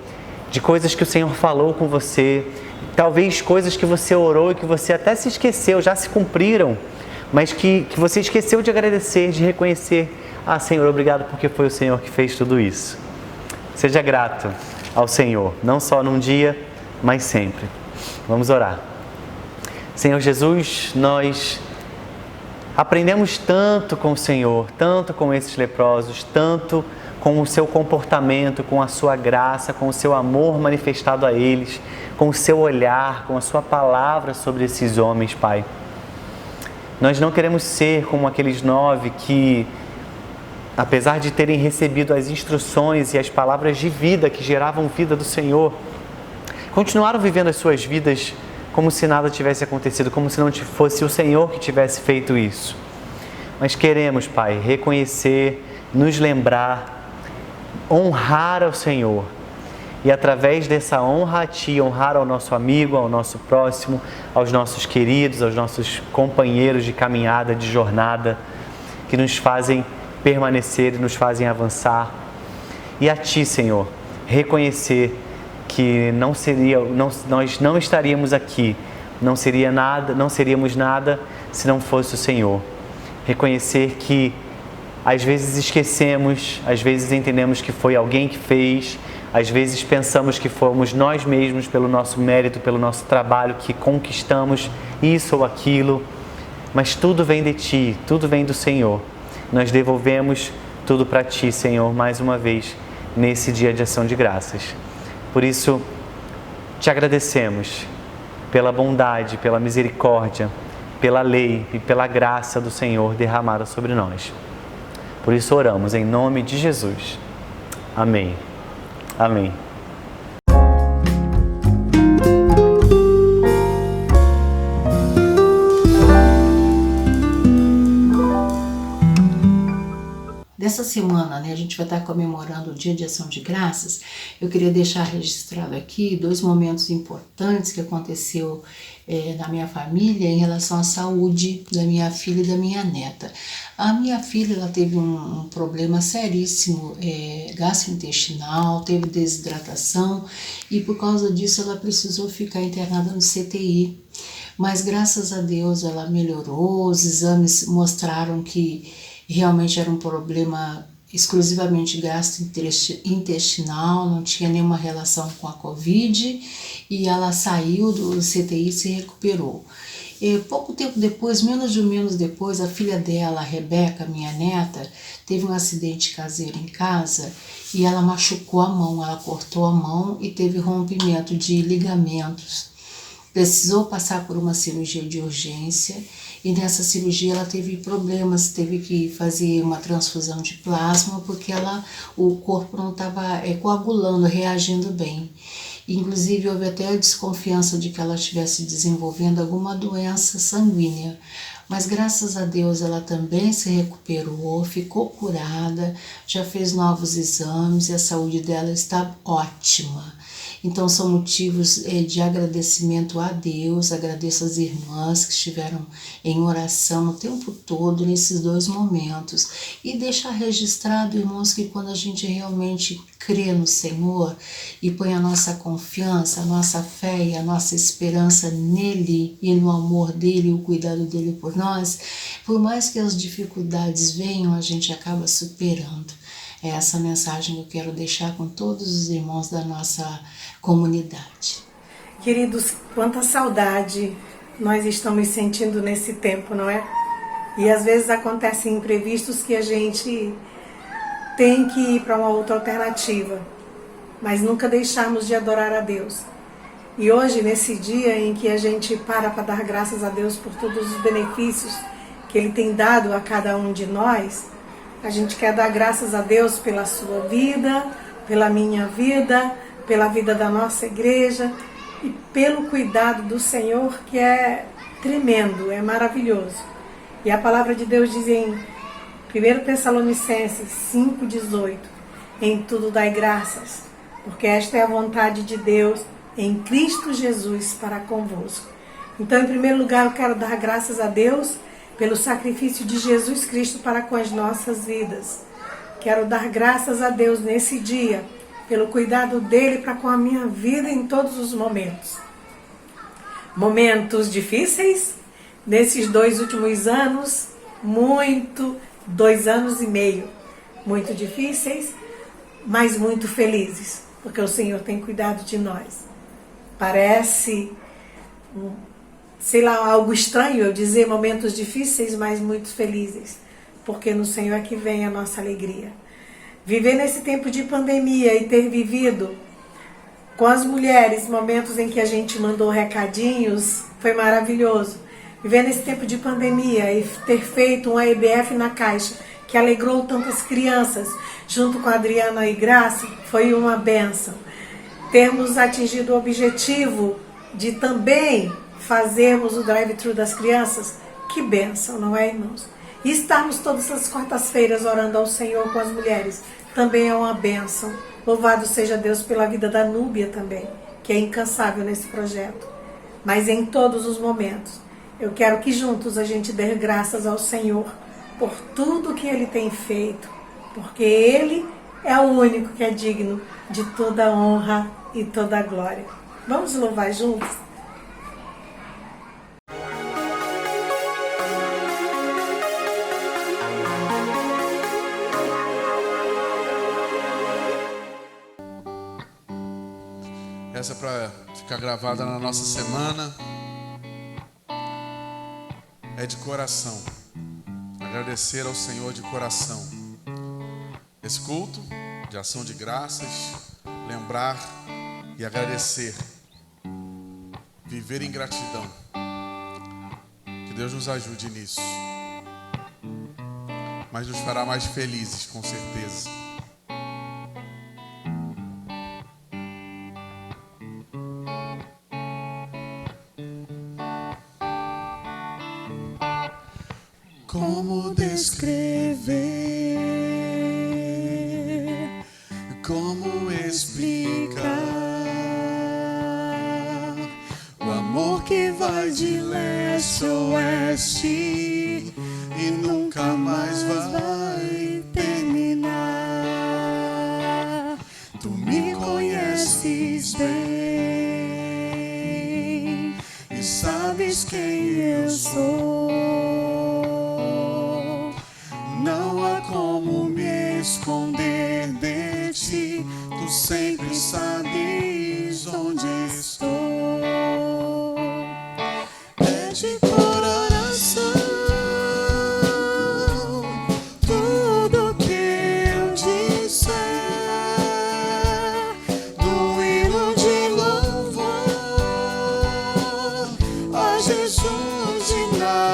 De coisas que o Senhor falou com você, talvez coisas que você orou e que você até se esqueceu, já se cumpriram, mas que você esqueceu de agradecer, de reconhecer. Ah, Senhor, obrigado porque foi o Senhor que fez tudo isso. Seja grato ao Senhor, não só num dia, mas sempre. Vamos orar. Senhor Jesus, nós aprendemos tanto com o Senhor, tanto com esses leprosos, tanto com o seu comportamento, com a sua graça, com o seu amor manifestado a eles, com o seu olhar, com a sua palavra sobre esses homens, Pai. Nós não queremos ser como aqueles 9 que, apesar de terem recebido as instruções e as palavras de vida que geravam vida do Senhor, continuaram vivendo as suas vidas como se nada tivesse acontecido, como se não fosse o Senhor que tivesse feito isso. Mas queremos, Pai, reconhecer, nos lembrar, honrar ao Senhor. E através dessa honra a Ti, honrar ao nosso amigo, ao nosso próximo, aos nossos queridos, aos nossos companheiros de caminhada, de jornada, que nos fazem permanecer e nos fazem avançar. E a Ti, Senhor, reconhecer que nós não estaríamos aqui, não seríamos nada se não fosse o Senhor. Reconhecer que às vezes esquecemos, às vezes entendemos que foi alguém que fez, às vezes pensamos que fomos nós mesmos pelo nosso mérito, pelo nosso trabalho, que conquistamos isso ou aquilo, mas tudo vem de Ti, tudo vem do Senhor. Nós devolvemos tudo para Ti, Senhor, mais uma vez, nesse dia de ação de graças. Por isso, Te agradecemos pela bondade, pela misericórdia, pela lei e pela graça do Senhor derramada sobre nós. Por isso oramos em nome de Jesus. Amém. Amém. Dessa semana, a gente vai estar comemorando o Dia de Ação de Graças. Eu queria deixar registrado aqui 2 momentos importantes que aconteceu na minha família em relação à saúde da minha filha e da minha neta. A minha filha, ela teve um problema seríssimo gastrointestinal, teve desidratação e por causa disso ela precisou ficar internada no CTI. Mas graças a Deus ela melhorou, os exames mostraram que realmente era um problema exclusivamente gastrointestinal, não tinha nenhuma relação com a Covid e ela saiu do CTI e se recuperou. E pouco tempo depois, menos de um mês depois, a filha dela, a Rebeca, minha neta, teve um acidente caseiro em casa e ela machucou a mão, ela cortou a mão e teve rompimento de ligamentos. Precisou passar por uma cirurgia de urgência E nessa cirurgia ela teve problemas, teve que fazer uma transfusão de plasma porque o corpo não estava coagulando, reagindo bem. Inclusive houve até a desconfiança de que ela estivesse desenvolvendo alguma doença sanguínea. Mas graças a Deus ela também se recuperou, ficou curada, já fez novos exames e a saúde dela está ótima. Então são motivos de agradecimento a Deus, agradeço as irmãs que estiveram em oração o tempo todo nesses 2 momentos. E deixar registrado, irmãos, que quando a gente realmente crê no Senhor e põe a nossa confiança, a nossa fé e a nossa esperança nele e no amor dele e o cuidado dele por nós, por mais que as dificuldades venham, a gente acaba superando. É essa mensagem que eu quero deixar com todos os irmãos da nossa comunidade. Queridos, quanta saudade nós estamos sentindo nesse tempo, não é? E às vezes acontecem imprevistos que a gente tem que ir para uma outra alternativa, mas nunca deixarmos de adorar a Deus. E hoje, nesse dia em que a gente para dar graças a Deus por todos os benefícios que Ele tem dado a cada um de nós, a gente quer dar graças a Deus pela sua vida, pela minha vida, pela vida da nossa igreja e pelo cuidado do Senhor, que é tremendo, é maravilhoso. E a palavra de Deus diz em 1 Tessalonicenses 5,18: em tudo dai graças, porque esta é a vontade de Deus em Cristo Jesus para convosco. Então, em primeiro lugar, eu quero dar graças a Deus pelo sacrifício de Jesus Cristo para com as nossas vidas. Quero dar graças a Deus nesse dia pelo cuidado dele para com a minha vida em todos os momentos. Momentos difíceis, nesses 2 últimos anos, 2 anos e meio, muito difíceis, mas muito felizes, porque o Senhor tem cuidado de nós. Parece, algo estranho eu dizer momentos difíceis, mas muito felizes, porque no Senhor é que vem a nossa alegria. Viver nesse tempo de pandemia e ter vivido com as mulheres momentos em que a gente mandou recadinhos foi maravilhoso. Viver nesse tempo de pandemia e ter feito um AEBF na Caixa que alegrou tantas crianças, junto com a Adriana e Graça, foi uma bênção. Termos atingido o objetivo de também fazermos o drive-thru das crianças, que bênção, não é, irmãos? E estarmos todas as quartas-feiras orando ao Senhor com as mulheres também é uma bênção. Louvado seja Deus pela vida da Núbia também, que é incansável nesse projeto. Mas em todos os momentos, eu quero que juntos a gente dê graças ao Senhor por tudo que Ele tem feito, porque Ele é o único que é digno de toda honra e toda glória. Vamos louvar juntos? Essa é para ficar gravada na nossa semana. É de coração. Agradecer ao Senhor de coração. Esse culto de ação de graças, lembrar e agradecer. Viver em gratidão. Que Deus nos ajude nisso. Mas nos fará mais felizes, com certeza. Como descrever, como explicar o amor que vai de leste a oeste e nunca mais vai terminar. Tu me conheces bem e sabes quem eu sou. Esconder de ti, tu sempre sabes onde estou. É de coração tudo que eu disser, do hino de louvor a Jesus de Nazaré.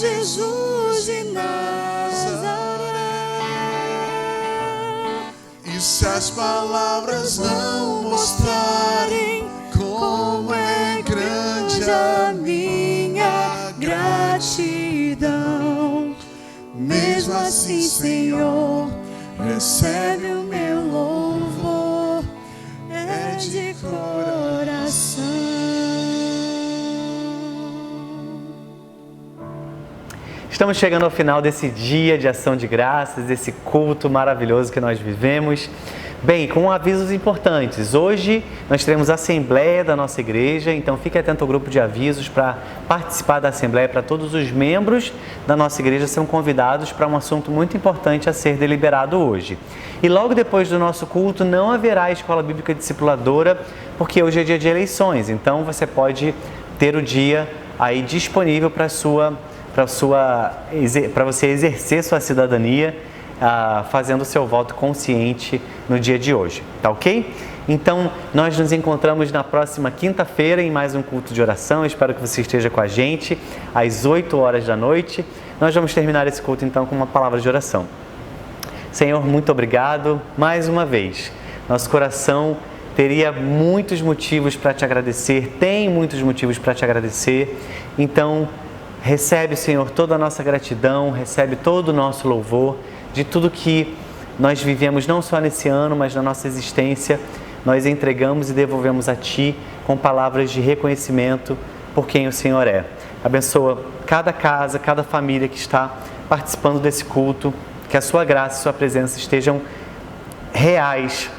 Jesus de Nazaré. E se as palavras não mostrarem como é grande a minha gratidão, mesmo assim, Senhor, recebe o meu louvor, é de coração. Estamos chegando ao final desse dia de ação de graças, desse culto maravilhoso que nós vivemos. Bem, com avisos importantes. Hoje nós teremos a Assembleia da nossa igreja, então fique atento ao grupo de avisos para participar da Assembleia, para todos os membros da nossa igreja serão convidados para um assunto muito importante a ser deliberado hoje. E logo depois do nosso culto não haverá Escola Bíblica Discipuladora, porque hoje é dia de eleições, então você pode ter o dia aí disponível para você exercer sua cidadania, fazendo o seu voto consciente no dia de hoje, tá ok? Então, nós nos encontramos na próxima quinta-feira em mais um culto de oração. Espero que você esteja com a gente às 8 horas da noite. Nós vamos terminar esse culto então com uma palavra de oração. Senhor, muito obrigado mais uma vez. Nosso coração teria muitos motivos para te agradecer, tem muitos motivos para te agradecer. Então, recebe, Senhor, toda a nossa gratidão, recebe todo o nosso louvor de tudo que nós vivemos, não só nesse ano, mas na nossa existência. Nós entregamos e devolvemos a Ti com palavras de reconhecimento por quem o Senhor é. Abençoa cada casa, cada família que está participando desse culto, que a Sua graça e Sua presença estejam reais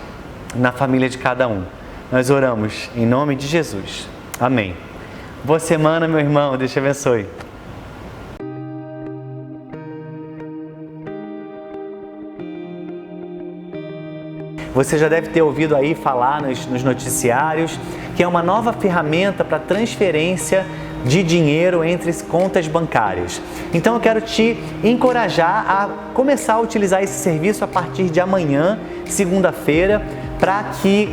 na família de cada um. Nós oramos em nome de Jesus. Amém. Boa semana, meu irmão. Deus te abençoe. Você já deve ter ouvido aí falar nos noticiários que é uma nova ferramenta para transferência de dinheiro entre contas bancárias. Então eu quero te encorajar a começar a utilizar esse serviço a partir de amanhã, segunda-feira, para que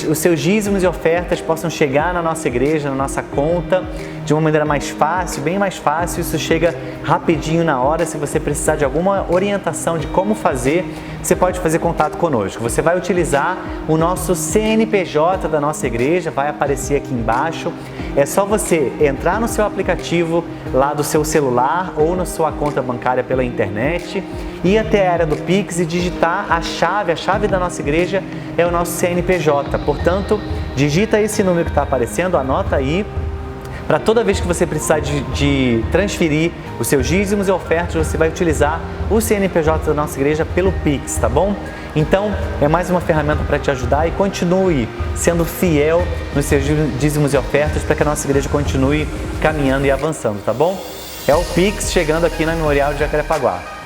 os seus dízimos e ofertas possam chegar na nossa igreja, na nossa conta, de uma maneira mais fácil, bem mais fácil. Isso chega rapidinho na hora. Se você precisar de alguma orientação de como fazer, você pode fazer contato conosco. Você vai utilizar o nosso CNPJ da nossa igreja, vai aparecer aqui embaixo. É só você entrar no seu aplicativo lá do seu celular ou na sua conta bancária pela internet, ir até a área do Pix e digitar a chave da nossa igreja é o nosso CNPJ. Portanto, digita esse número que está aparecendo, anota aí, para toda vez que você precisar de transferir os seus dízimos e ofertas, você vai utilizar o CNPJ da nossa igreja pelo Pix, tá bom? Então, é mais uma ferramenta para te ajudar e continue sendo fiel nos seus dízimos e ofertas para que a nossa igreja continue caminhando e avançando, tá bom? É o Pix chegando aqui na Memorial de Jacarepaguá.